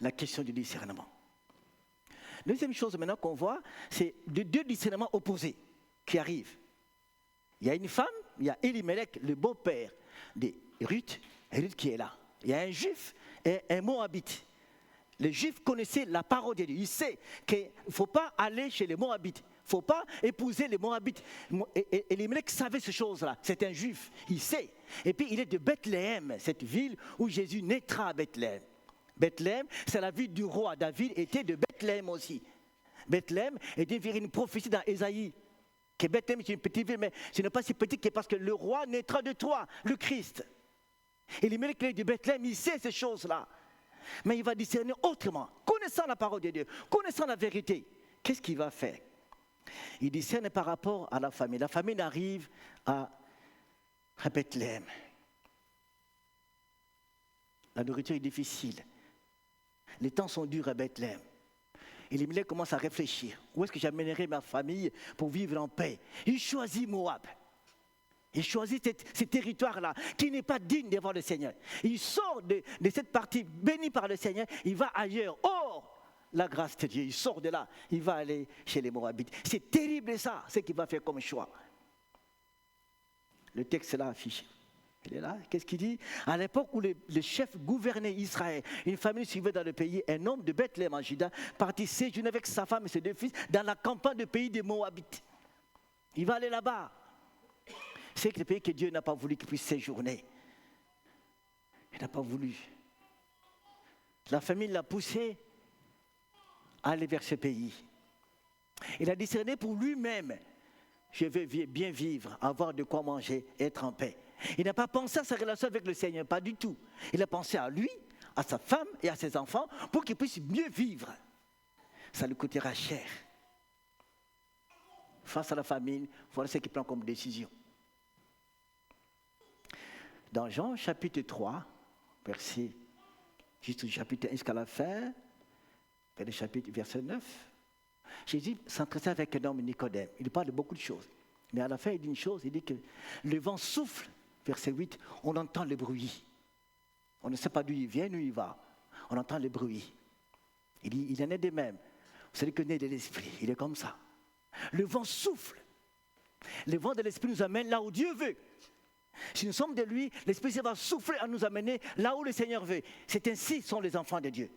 La question du discernement. Deuxième chose maintenant qu'on voit, c'est de 2 discernements opposés qui arrivent. Il y a une femme, il y a Elimelech, le beau-père de Ruth, et Ruth qui est là. Il y a un juif et un moabite. Le juif connaissait la parole de Dieu. Il sait qu'il ne faut pas aller chez les moabites. Il ne faut pas épouser les moabites. Et Elimelech savait ces choses-là. C'est un juif, il sait. Et puis il est de Bethléem, cette ville où Jésus naîtra à Bethléem. Bethléem, c'est la ville du roi. David était de Bethléem aussi. Bethléem était une prophétie dans Ésaïe. Que Bethléem est une petite ville, mais ce n'est pas si petit que parce que le roi naîtra de toi, le Christ. Et Elimelech de Bethléem, il sait ces choses-là. Mais il va discerner autrement, connaissant la parole de Dieu, connaissant la vérité. Qu'est-ce qu'il va faire? Il discerne par rapport à la famille. La famine arrive à Bethléem. La nourriture est difficile. Les temps sont durs à Bethléem. Elimelech commence à réfléchir. Où est-ce que j'amènerai ma famille pour vivre en paix? Il choisit Moab. Il choisit ce territoire-là qui n'est pas digne devant le Seigneur. Il sort de cette partie bénie par le Seigneur. Il va ailleurs. Or, la grâce de Dieu, il sort de là. Il va aller chez les Moabites. C'est terrible ça, ce qu'il va faire comme choix. Le texte est là affiché. Il est là. Qu'est-ce qu'il dit? À l'époque où les chefs gouvernaient Israël, une famille suivait dans le pays, un homme de Bethléem en Juda partit séjourner avec sa femme et ses 2 fils dans la campagne du pays des Moabites. Il va aller là-bas. C'est le pays que Dieu n'a pas voulu qu'il puisse séjourner. Il n'a pas voulu. La famille l'a poussé à aller vers ce pays. Il a discerné pour lui-même: je veux bien vivre, avoir de quoi manger, être en paix. Il n'a pas pensé à sa relation avec le Seigneur, pas du tout. Il a pensé à lui, à sa femme et à ses enfants pour qu'ils puissent mieux vivre. Ça lui coûtera cher. Face à la famine, voilà ce qu'il prend comme décision. Dans Jean chapitre 3, verset, juste au chapitre 1 jusqu'à la fin, verset 9, Jésus s'entretient avec un homme, Nicodème. Il parle de beaucoup de choses. Mais à la fin, il dit une chose, il dit que le vent souffle, verset 8, on entend le bruit. On ne sait pas d'où il vient, d'où il va. On entend le bruit. Il dit, il en est de même. Vous savez que né de l'esprit, il est comme ça. Le vent souffle. Le vent de l'esprit nous amène là où Dieu veut. Si nous sommes de lui, l'Esprit va souffler à nous amener là où le Seigneur veut. C'est ainsi sont les enfants de Dieu.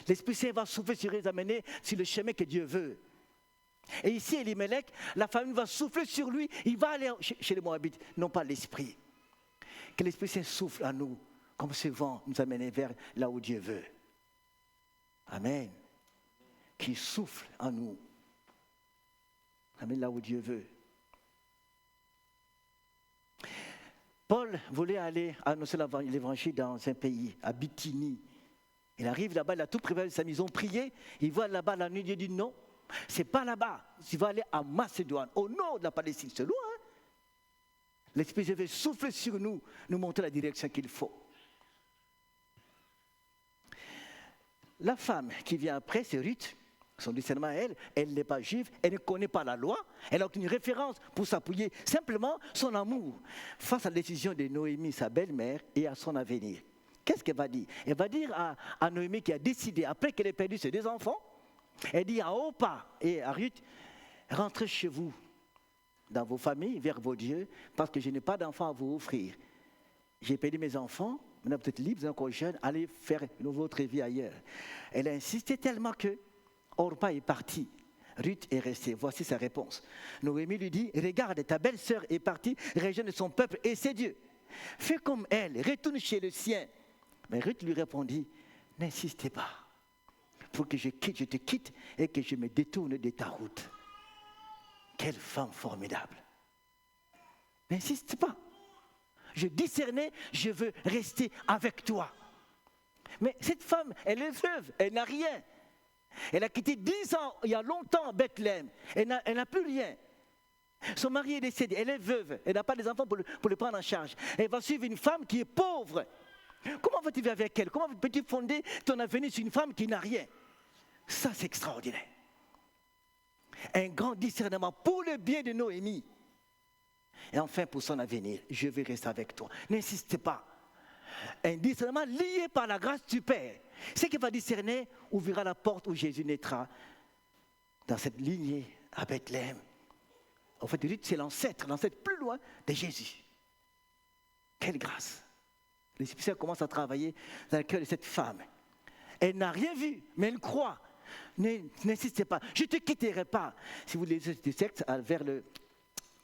L'Esprit Saint va souffler sur les amener sur le chemin que Dieu veut. Et ici, Elimelech, la famille va souffler sur lui, il va aller chez les Moabites, non pas l'Esprit. Que l'Esprit Saint souffle à nous, comme ce vent nous amène vers là où Dieu veut. Amen. Qu'il souffle en nous. Amène là où Dieu veut. Paul voulait aller annoncer l'évangile dans un pays, à Bithynie. Il arrive là-bas, il a tout préparé sa maison, prié. Il voit là-bas la nuit, Dieu dit non, c'est pas là-bas. Il va aller à Macédoine, au nord de la Palestine, c'est loin. Hein? L'Esprit de Dieu veut souffler sur nous, nous montrer la direction qu'il faut. La femme qui vient après, c'est Ruth. Son discernement, elle n'est pas juive, elle ne connaît pas la loi, elle n'a aucune référence pour s'appuyer, simplement son amour face à la décision de Noémie, sa belle-mère, et à son avenir. Qu'est-ce qu'elle va dire? Elle va dire à Noémie qui a décidé, après qu'elle ait perdu ses 2 enfants, elle dit à Orpa et à Ruth, rentrez chez vous, dans vos familles, vers vos dieux, parce que je n'ai pas d'enfants à vous offrir. J'ai perdu mes enfants, maintenant vous êtes libres, vous êtes encore jeunes, allez faire votre vie ailleurs. Elle a insisté tellement que Orpa est partie, Ruth est restée. Voici sa réponse. Noémie lui dit, regarde, ta belle-sœur est partie, rejoindre son peuple et ses dieux. Fais comme elle, retourne chez le sien. Mais Ruth lui répondit, n'insistez pas, pour que je te quitte et que je me détourne de ta route. Quelle femme formidable. N'insiste pas. Je discernais, je veux rester avec toi. Mais cette femme, elle est veuve, elle n'a rien. Elle a quitté 10 ans, il y a longtemps, Bethléem. Elle n'a plus rien. Son mari est décédé, elle est veuve, elle n'a pas des enfants pour le prendre en charge. Elle va suivre une femme qui est pauvre. Comment vas-tu vivre avec elle? Comment peux-tu fonder ton avenir sur une femme qui n'a rien? Ça, c'est extraordinaire. Un grand discernement pour le bien de Noémie. Et enfin, pour son avenir, je vais rester avec toi. N'insiste pas. Un discernement lié par la grâce du Père. Ce qui va discerner ouvrira la porte où Jésus naîtra dans cette lignée à Bethléem. En fait, Ruth, c'est l'ancêtre plus loin de Jésus. Quelle grâce! L'Esprit Saint commence à travailler dans le cœur de cette femme. Elle n'a rien vu, mais elle croit. N'insistez pas, je ne te quitterai pas. Si vous lisez ce texte vers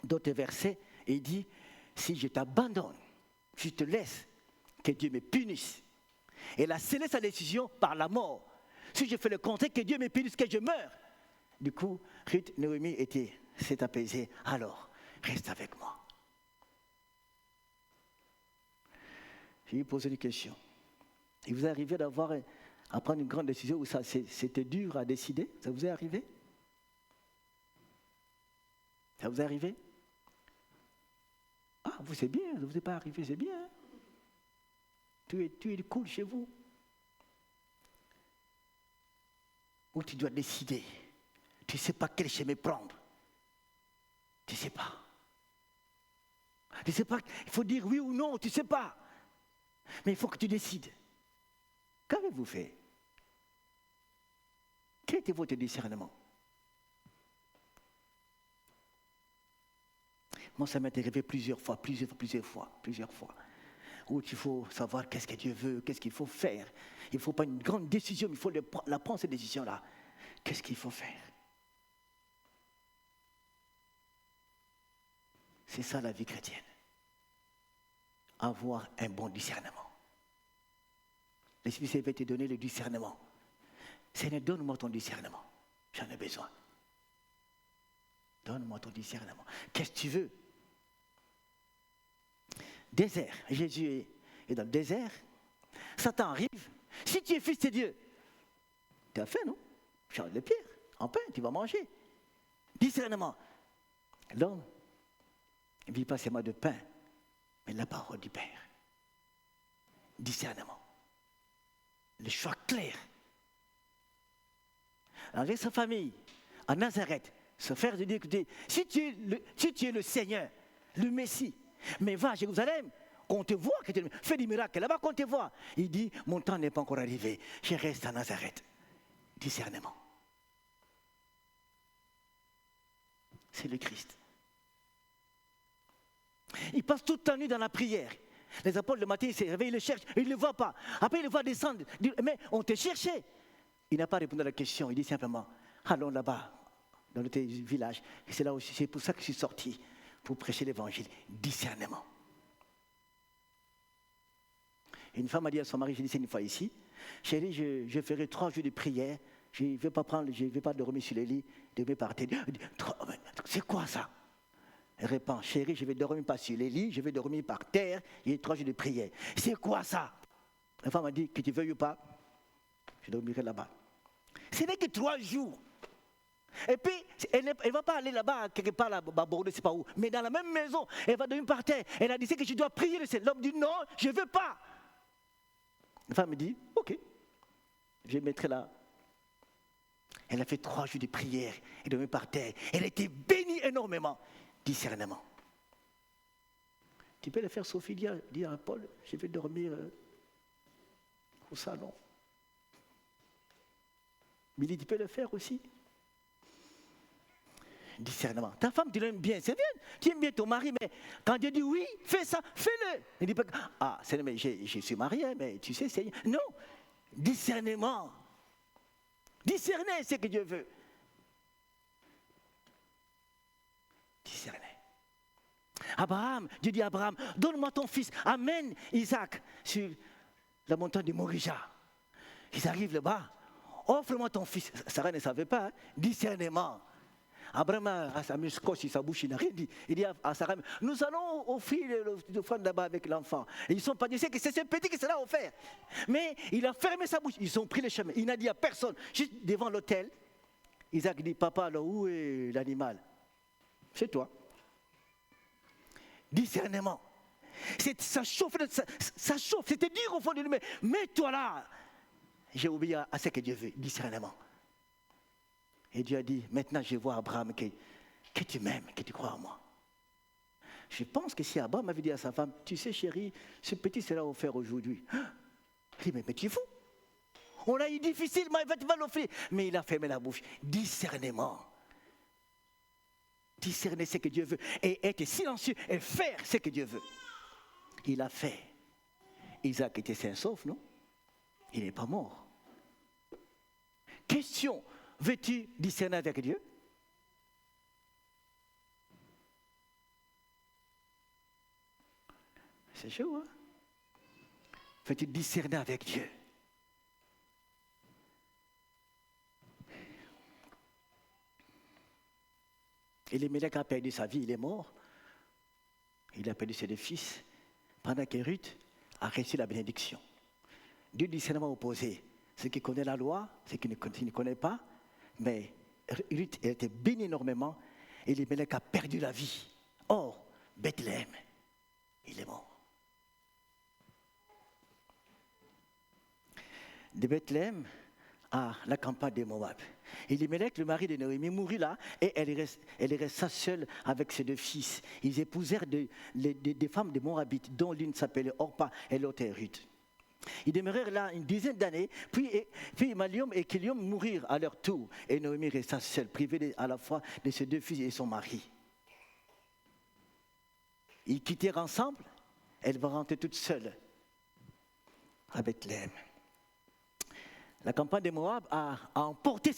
d'autres versets, il dit, si je t'abandonne, je te laisse, que Dieu me punisse. Elle a scellé sa décision par la mort. Si je fais le contraire, que Dieu me punisse, que je meure. Du coup, Ruth, Noémie s'est apaisée. Alors, reste avec moi. Je vais lui poser une question. Il vous est arrivé à prendre une grande décision où c'était dur à décider? Ça vous est arrivé? Ça vous est arrivé? Ah, vous c'est bien, ça ne vous est pas arrivé, c'est bien. Hein? Tu es cool chez vous. Où tu dois décider. Tu ne sais pas quel chemin prendre. Tu ne sais pas. Tu ne sais pas, il faut dire oui ou non, tu ne sais pas. Mais il faut que tu décides. Qu'avez-vous fait? Quel était votre discernement? Moi, ça m'est arrivé plusieurs fois, où il faut savoir qu'est-ce que Dieu veut, qu'est-ce qu'il faut faire. Il ne faut pas une grande décision, mais il faut la prendre, cette décision-là. Qu'est-ce qu'il faut faire? C'est ça la vie chrétienne. Avoir un bon discernement. L'Esprit Saint va te donner le discernement. Seigneur, donne-moi ton discernement. J'en ai besoin. Donne-moi ton discernement. Qu'est-ce que tu veux? Désert. Jésus est dans le désert. Satan arrive. Si tu es fils de Dieu, tu as faim, non? Charge de pierre, en pain, tu vas manger. Discernement. L'homme ne vit pas seulement de pain, mais de la parole du Père. Discernement. Le choix clair. Avec sa famille, à Nazareth, son frère lui dit, écoutez, si tu es le Seigneur, le Messie, mais va à Jérusalem, qu'on te voit, que tu fais des miracles, là-bas qu'on te voit. Il dit, mon temps n'est pas encore arrivé, je reste à Nazareth. Discernement. C'est le Christ. Il passe toute la nuit dans la prière. Les apôtres, le matin, ils se réveillent, ils le cherchent, ils ne le voient pas. Après, ils le voient descendre. Mais on te cherchait. Il n'a pas répondu à la question. Il dit simplement, allons là-bas, dans notre village. Et c'est là aussi, c'est pour ça que je suis sorti, pour prêcher l'évangile. Discernement. Une femme a dit à son mari, j'ai dit c'est une fois ici, chérie, je ferai 3 jours de prière. Je ne vais pas dormir sur les lits, dormir par terre. C'est quoi ça? Elle répond, chérie, je vais dormir pas sur les lits, je vais dormir par terre, il y a 3 jours de prière. C'est quoi ça? La femme a dit, que tu veuilles ou pas, je dormirai là-bas. Ce n'est que 3 jours. Et puis, elle ne va pas aller là-bas, quelque part, là-bas, je ne sais pas où, mais dans la même maison, elle va dormir par terre. Elle a dit, c'est que je dois prier le Seigneur. L'homme dit, non, je ne veux pas. La femme me dit, ok, je mettrai là. Elle a fait 3 jours de prière, elle dormait par terre. Elle a été bénie énormément. Discernement. Tu peux le faire, Sophie, dis à Paul, je vais dormir au salon. Billy, tu peux le faire aussi. Discernement. Ta femme, tu l'aimes bien, c'est bien. Tu aimes bien ton mari, mais quand Dieu dit oui, fais ça, fais-le. Il dit pas, ah, Seigneur, mais je suis marié, mais tu sais, Seigneur. Non. Discernement. Discerner ce que Dieu veut. Discerner. Abraham, Dieu dit à Abraham, donne-moi ton fils, amène Isaac sur la montagne de Morija. Ils arrivent là-bas, offre-moi ton fils. Sarah ne savait pas, hein? Discernement. Abraham a mis scotch sur sa bouche, il n'a rien dit. Il dit à Sarah, nous allons offrir l'offrande là-bas avec l'enfant. Et ils sont pas dit, c'est que c'est ce petit qui sera offert. Mais il a fermé sa bouche, ils ont pris le chemin. Il n'a dit à personne, juste devant l'autel. Isaac dit, papa, alors où est l'animal? C'est toi. Discernement. Ça chauffe, c'était dire au fond de lui, mais mets-toi là. J'ai oublié à ce que Dieu veut, discernement. Et Dieu a dit, maintenant je vois Abraham que tu m'aimes, que tu crois en moi. Je pense que si Abraham avait dit à sa femme, tu sais chérie, ce petit sera offert aujourd'hui. Il dit, mais tu es fou. On a eu difficilement, tu vas l'offrir. Mais il a fermé la bouche. Discernement. Discerner ce que Dieu veut et être silencieux et faire ce que Dieu veut. Il a fait. Isaac était sain sauf, non? Il n'est pas mort. Question, veux-tu discerner avec Dieu? C'est chaud, hein? Veux-tu discerner avec Dieu? Elimelech a perdu sa vie, il est mort. Il a perdu ses 2 fils. Pendant que Ruth a reçu la bénédiction. deux discernements opposés. Ceux qui connaissent la loi, ceux qui ne connaissent pas. Mais Ruth elle était bénie énormément et Elimelech a perdu la vie. Or, Bethléem, il est mort. De Bethléem à la campagne de Moab. Elimelech, le mari de Naomi, mourut là et elle resta seule avec ses deux fils. Ils épousèrent des femmes de Moabites, dont l'une s'appelait Orpa et l'autre Ruth. Ils demeurèrent là une dizaine d'années, puis Malium et Kilium mourirent à leur tour, et Naomi resta seule, privée à la fois de ses deux fils et son mari. Ils quittèrent ensemble, elle va rentrer toute seule à Bethléem. La campagne de Moab a emporté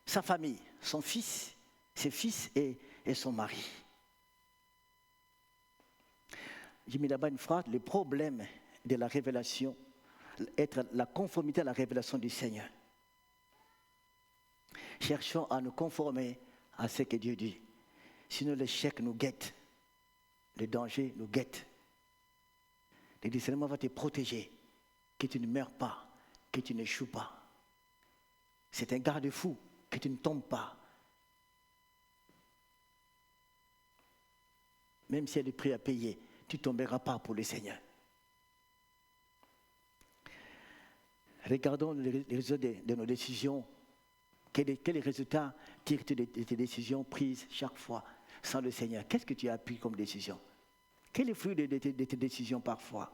sa famille, son fils, ses fils et son mari. J'ai mis là-bas une phrase, le problème de la révélation, être la conformité à la révélation du Seigneur. Cherchons à nous conformer à ce que Dieu dit. Sinon l'échec nous guette, le danger nous guette. Le discernement va te protéger, que tu ne meurs pas, que tu n'échoues pas. C'est un garde-fou, que tu ne tombes pas. Même s'il y a des prix à payer, tu ne tomberas pas pour le Seigneur. Regardons les résultats de nos décisions. Quels résultats tires-tu de tes décisions prises chaque fois sans le Seigneur? Qu'est-ce que tu as pris comme décision? Quel est le fruit de tes décisions parfois?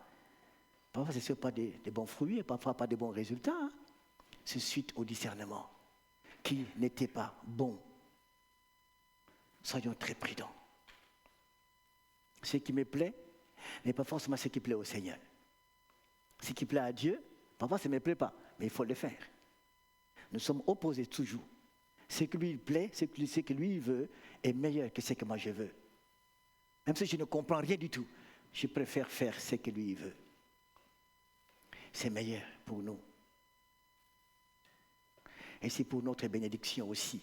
Parfois, ce ne sont pas des bons fruits et parfois pas des bons résultats. Hein? C'est suite au discernement qui n'était pas bon. Soyons très prudents. Ce qui me plaît n'est pas forcément ce qui plaît au Seigneur. Ce qui plaît à Dieu, parfois ça ne me plaît pas, mais il faut le faire. Nous sommes opposés toujours. Ce qui lui plaît, ce que lui veut est meilleur que ce que moi je veux. Même si je ne comprends rien du tout, je préfère faire ce que lui veut. C'est meilleur pour nous. Et c'est pour notre bénédiction aussi.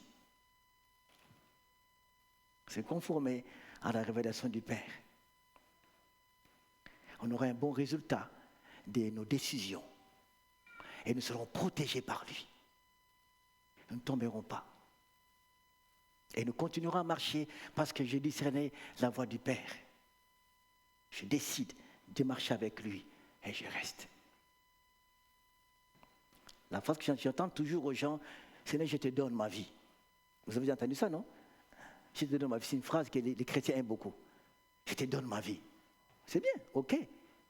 C'est conformer à la révélation du Père. On aura un bon résultat de nos décisions. Et nous serons protégés par lui. Nous ne tomberons pas. Et nous continuerons à marcher parce que j'ai discerné la voix du Père. Je décide de marcher avec lui et je reste. La phrase que j'entends toujours aux gens, c'est « je te donne ma vie ». Vous avez entendu ça, non? Je te donne ma vie, c'est une phrase que les chrétiens aiment beaucoup. Je te donne ma vie. C'est bien, ok,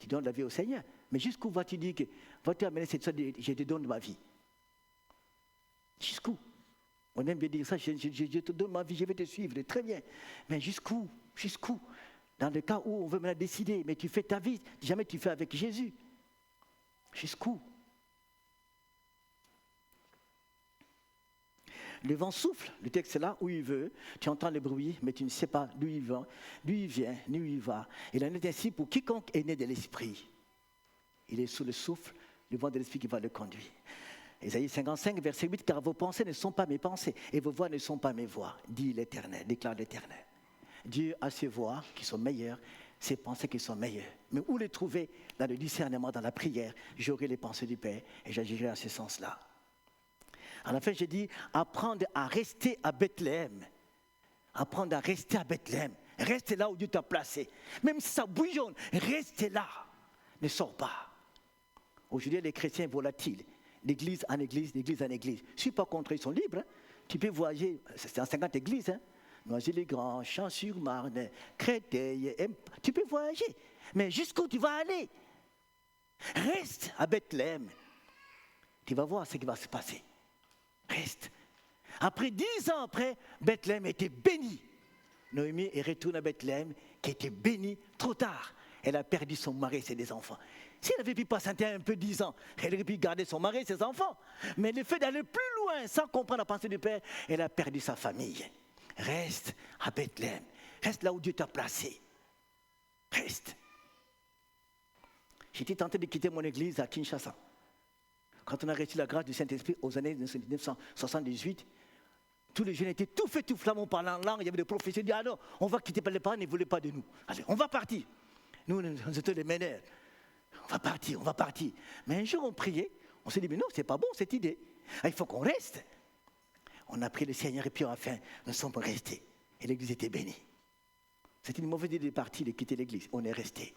tu donnes la vie au Seigneur. Mais jusqu'où vas-tu dire que vas-tu amener cette sorte de « je te donne ma vie » ? Jusqu'où? On aime bien dire ça, je te donne ma vie, je vais te suivre, très bien. Mais jusqu'où? Jusqu'où? Dans le cas où on veut maintenant décider, mais tu fais ta vie, jamais tu fais avec Jésus. Jusqu'où? Le vent souffle, le texte est là où il veut, tu entends le bruit, mais tu ne sais pas d'où il vient, ni où il va. Il en est ainsi pour quiconque est né de l'Esprit. Il est sous le souffle, le vent de l'Esprit qui va le conduire. Ésaïe 55, verset 8, « Car vos pensées ne sont pas mes pensées, et vos voix ne sont pas mes voix, dit l'Éternel, déclare l'Éternel. » Dieu a ses voix qui sont meilleures, ses pensées qui sont meilleures. Mais où les trouver? Dans le discernement, dans la prière, j'aurai les pensées du Père, et j'agirai à ce sens-là. À la fin, j'ai dit, apprendre à rester à Bethléem. Apprendre à rester à Bethléem. Reste là où Dieu t'a placé. Même si ça bouillonne, reste là. Ne sors pas. Aujourd'hui, les chrétiens volatiles, d'église en église, d'église en église. Je ne suis pas contre, ils sont libres. Hein. Tu peux voyager, c'est en 50 églises. Hein. Noisy-le-Grand, Champs-sur-Marne, Créteil, tu peux voyager. Mais jusqu'où tu vas aller? Reste à Bethléem. Tu vas voir ce qui va se passer. Reste. Après 10 ans après, Bethléem était bénie. Noémie est retournée à Bethléem, qui était bénie trop tard. Elle a perdu son mari et ses enfants. Si elle avait pu patienter un peu 10 ans, elle aurait pu garder son mari et ses enfants. Mais le fait d'aller plus loin, sans comprendre la pensée du Père, elle a perdu sa famille. Reste à Bethléem. Reste là où Dieu t'a placé. Reste. J'étais tenté de quitter mon église à Kinshasa. Quand on a reçu la grâce du Saint-Esprit aux années 1978, tous les jeunes étaient tout faits, tout flammants parlant en langue. Il y avait des prophéties qui disaient, ah non, on va quitter les parents, ils ne voulaient pas de nous. Allez, on va partir. Nous étions les meneurs. On va partir. Mais un jour, on priait, on s'est dit, mais non, c'est pas bon cette idée. Il faut qu'on reste. On a pris le Seigneur et puis enfin, nous sommes restés. Et l'église était bénie. C'était une mauvaise idée de partir, de quitter l'église. On est resté.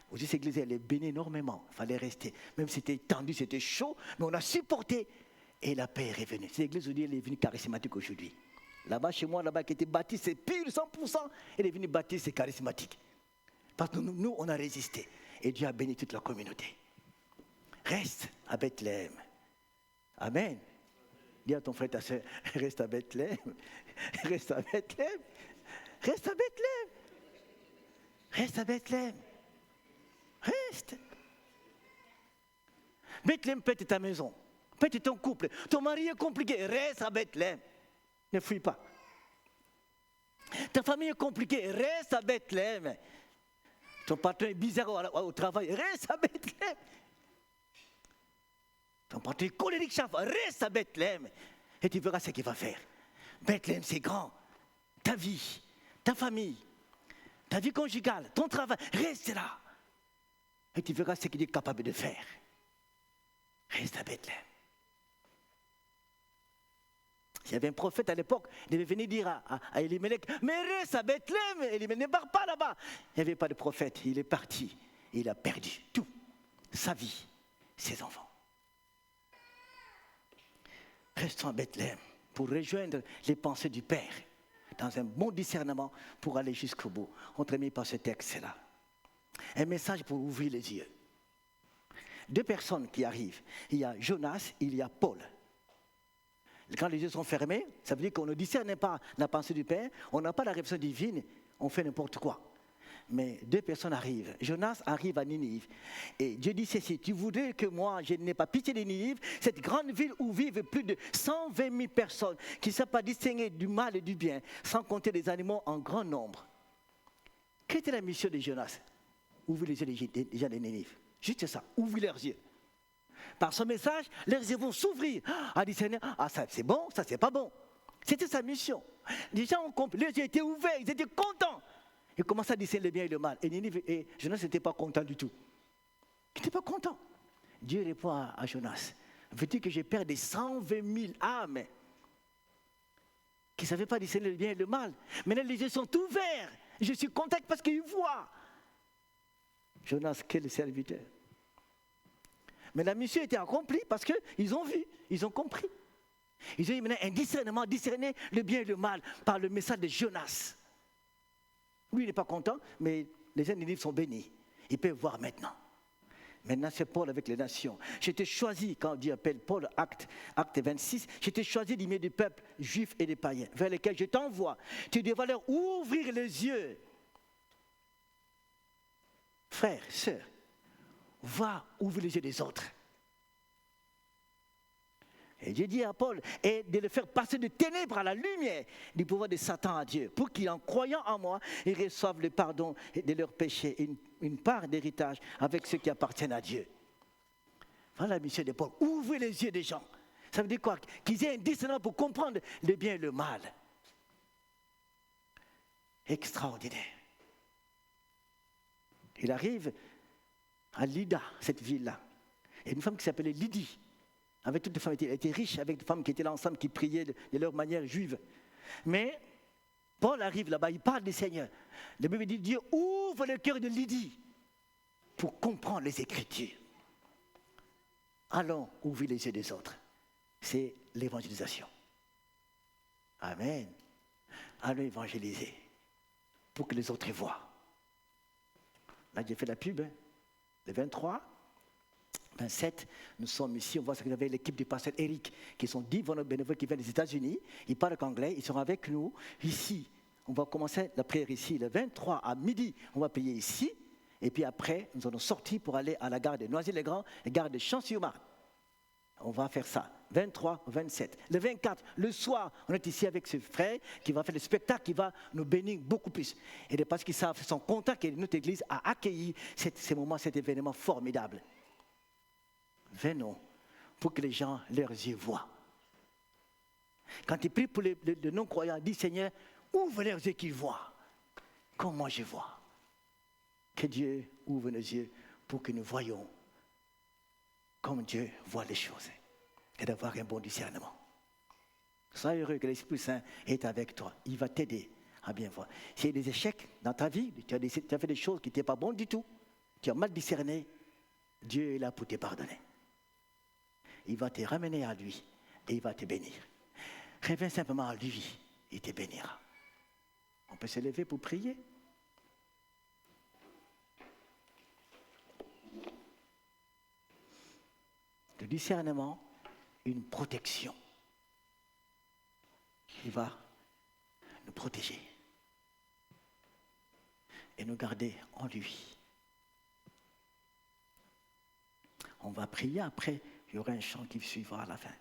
Aujourd'hui, cette église, elle est bénie énormément. Il fallait rester. Même si c'était tendu, c'était chaud, mais on a supporté. Et la paix est revenue. Cette église, aujourd'hui, elle est venue charismatique aujourd'hui. Là-bas, chez moi, là-bas, qui était bâtie, c'est pur, 100%. Elle est venue bâtie, c'est charismatique. Parce que nous, on a résisté. Et Dieu a béni toute la communauté. Reste à Bethléem. Amen. Dis à ton frère, ta soeur, reste à Bethléem. Reste à Bethléem. Reste à Bethléem. Reste à Bethléem. Reste. Bethléem peut être ta maison. Peut être ton couple. Ton mari est compliqué. Reste à Bethléem. Ne fuis pas. Ta famille est compliquée. Reste à Bethléem. Ton patron est bizarre au travail. Reste à Bethléem. Ton patron est colérique chaque fois. Reste à Bethléem. Et tu verras ce qu'il va faire. Bethléem, c'est grand. Ta vie, ta famille, ta vie conjugale, ton travail, reste là. Et tu verras ce qu'il est capable de faire. Reste à Bethléem. Il y avait un prophète à l'époque, il devait venir dire à Elimelech, mais reste à Bethléem, Elimelech ne part pas là-bas. Il n'y avait pas de prophète, il est parti. Il a perdu tout, sa vie, ses enfants. Restons à Bethléem pour rejoindre les pensées du Père, dans un bon discernement pour aller jusqu'au bout. On termine par ce texte-là. Un message pour ouvrir les yeux. Deux personnes qui arrivent. Il y a Jonas, il y a Paul. Quand les yeux sont fermés, ça veut dire qu'on ne discerne pas la pensée du Père, on n'a pas la révélation divine, on fait n'importe quoi. Mais deux personnes arrivent. Jonas arrive à Ninive. Et Dieu dit ceci, tu voudrais que moi, je n'ai pas pitié de Ninive, cette grande ville où vivent plus de 120 000 personnes, qui ne savent pas distinguer du mal et du bien, sans compter les animaux en grand nombre. Quelle était la mission de Jonas? Ouvrir les yeux des gens de Ninive. Juste ça, ouvrir leurs yeux. Par son message, leurs yeux vont s'ouvrir à discerner, ah ça c'est bon, ça c'est pas bon. C'était sa mission. Les gens ont compris, les yeux étaient ouverts, ils étaient contents. Ils commençaient à discerner le bien et le mal. Et Ninive et Jonas n'étaient pas contents du tout. Ils n'étaient pas contents. Dieu répond à Jonas, veux-tu que je perde des 120 000 âmes qui ne savaient pas discerner le bien et le mal? Maintenant les yeux sont ouverts. Je suis content parce qu'ils voient. Jonas, quel serviteur. Mais la mission était accomplie parce qu'ils ont vu, ils ont compris. Ils ont eu maintenant un discernement, discerner le bien et le mal par le message de Jonas. Lui, il n'est pas content, mais les gens de Ninive sont bénis. Ils peuvent voir maintenant. Maintenant, c'est Paul avec les nations. J'étais choisi, quand Dieu appelle Paul, acte 26, j'étais choisi du milieu du peuple juif et des païens, vers lesquels je t'envoie. Tu devras leur ouvrir les yeux. Frères, sœurs, va ouvrir les yeux des autres. Et Dieu dit à Paul, et de le faire passer de ténèbres à la lumière du pouvoir de Satan à Dieu, pour qu'ils, en croyant en moi, ils reçoivent le pardon de leurs péchés, une part d'héritage avec ceux qui appartiennent à Dieu. Voilà la mission de Paul, ouvrir les yeux des gens. Ça veut dire quoi? Qu'ils aient un discernement pour comprendre le bien et le mal. Extraordinaire. Il arrive à Lydda, cette ville-là. Il y a une femme qui s'appelait Lydie. Avec toutes les femmes, elle était riche, avec des femmes qui étaient là ensemble, qui priaient de leur manière juive. Mais Paul arrive là-bas, il parle du Seigneur. La Bible dit, Dieu ouvre le cœur de Lydie pour comprendre les Écritures. Allons ouvrir les yeux des autres. C'est l'évangélisation. Amen. Allons évangéliser pour que les autres voient. Là, j'ai fait la pub. Le 23, 27, nous sommes ici. On voit ce que j'avais l'équipe du pasteur Eric, qui sont 10 bénévoles qui viennent des États-Unis. Ils parlent anglais, ils sont avec nous ici. On va commencer la prière ici. Le 23 à midi, on va prier ici. Et puis après, nous allons sortir pour aller à la gare de Noisy-le-Grand et gare de Champs-sur-Marne. On va faire ça. 23, 27. Le 24, le soir, on est ici avec ce frère qui va faire le spectacle, qui va nous bénir beaucoup plus. Et parce qu'ils sont contents que notre église a accueilli ce moment, cet événement formidable. Venons pour que les gens, leurs yeux voient. Quand ils prient pour les non-croyants, dis Seigneur, ouvre leurs yeux qu'ils voient. Comme moi je vois. Que Dieu ouvre nos yeux pour que nous voyions comme Dieu voit les choses et d'avoir un bon discernement. Sois heureux que l'Esprit Saint est avec toi. Il va t'aider à bien voir. S'il y a des échecs dans ta vie, tu as fait des choses qui n'étaient pas bonnes du tout, tu as mal discerné, Dieu est là pour te pardonner. Il va te ramener à lui et il va te bénir. Reviens simplement à lui, il te bénira. On peut se lever pour prier. Le discernement, une protection. Il va nous protéger et nous garder en lui. On va prier, après, il y aura un chant qui suivra à la fin.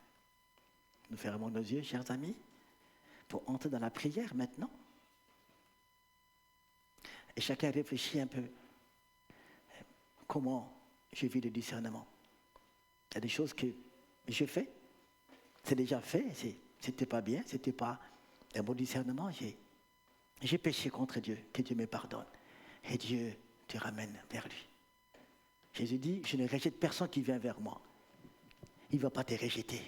Nous fermons nos yeux, chers amis, pour entrer dans la prière maintenant. Et chacun réfléchit un peu comment je vis le discernement. Il y a des choses que j'ai fait, c'est déjà fait, c'était pas bien, c'était pas un bon discernement. J'ai péché contre Dieu, que Dieu me pardonne. Et Dieu te ramène vers lui. Jésus dit, je ne rejette personne qui vient vers moi. Il ne va pas te rejeter.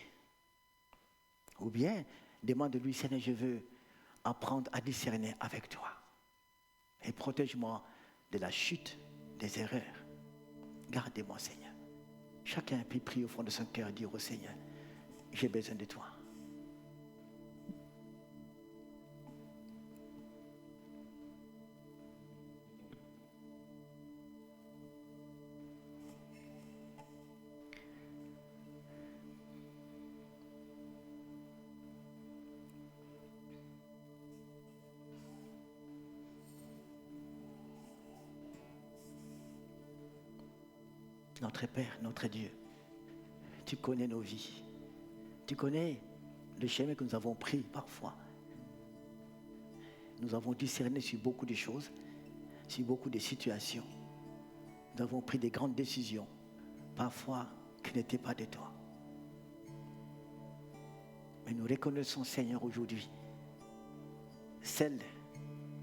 Ou bien, demande-lui, Seigneur, je veux apprendre à discerner avec toi. Et protège-moi de la chute, des erreurs. Gardez-moi, Seigneur. Chacun peut prier au fond de son cœur et dire au Seigneur, j'ai besoin de toi. Notre Père, notre Dieu, tu connais nos vies. Tu connais le chemin que nous avons pris parfois. Nous avons discerné sur beaucoup de choses, sur beaucoup de situations. Nous avons pris des grandes décisions, parfois qui n'étaient pas de toi. Mais nous reconnaissons, Seigneur, aujourd'hui, celles,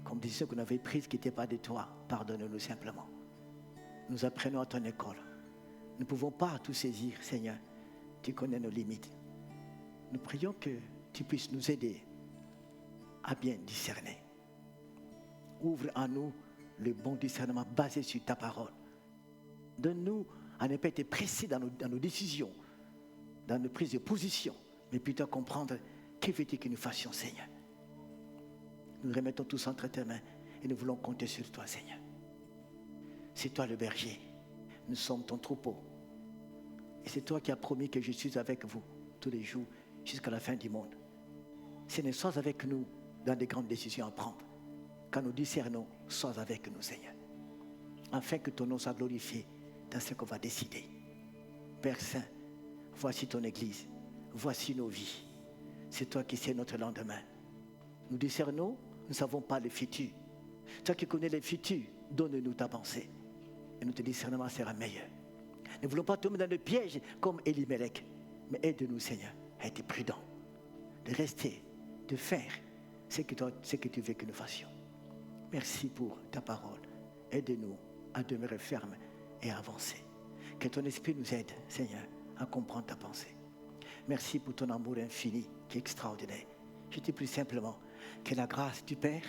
comme décisions que nous avions prises qui n'étaient pas de toi, pardonne-nous simplement. Nous apprenons à ton école. Nous ne pouvons pas tout saisir, Seigneur. Tu connais nos limites. Nous prions que tu puisses nous aider à bien discerner. Ouvre en nous le bon discernement basé sur ta parole. Donne-nous à ne pas être précis dans nos décisions, dans nos prises de position, mais plutôt comprendre que veux-tu que nous fassions, Seigneur. Nous remettons tous entre tes mains et nous voulons compter sur toi, Seigneur. C'est toi le berger. Nous sommes ton troupeau. Et c'est toi qui as promis que je suis avec vous tous les jours jusqu'à la fin du monde. Seigneur, sois avec nous dans des grandes décisions à prendre. Quand nous discernons, sois avec nous, Seigneur. Afin que ton nom soit glorifié dans ce qu'on va décider. Père Saint, voici ton Église. Voici nos vies. C'est toi qui sais notre lendemain. Nous discernons, nous ne savons pas le futur. Toi qui connais le futur, donne-nous ta pensée. Et notre discernement sera meilleur. Ne voulons pas tomber dans le piège comme Elimelech. Mais aide-nous, Seigneur, à être prudents. De rester, de faire ce que tu veux que nous fassions. Merci pour ta parole. Aide-nous à demeurer fermes et à avancer. Que ton esprit nous aide, Seigneur, à comprendre ta pensée. Merci pour ton amour infini qui est extraordinaire. Je te prie simplement que la grâce du Père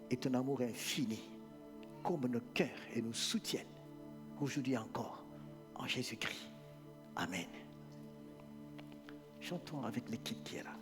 et ton amour infini comblent nos cœurs et nous soutiennent aujourd'hui encore en Jésus-Christ. Amen. Chantons avec l'équipe qui est là.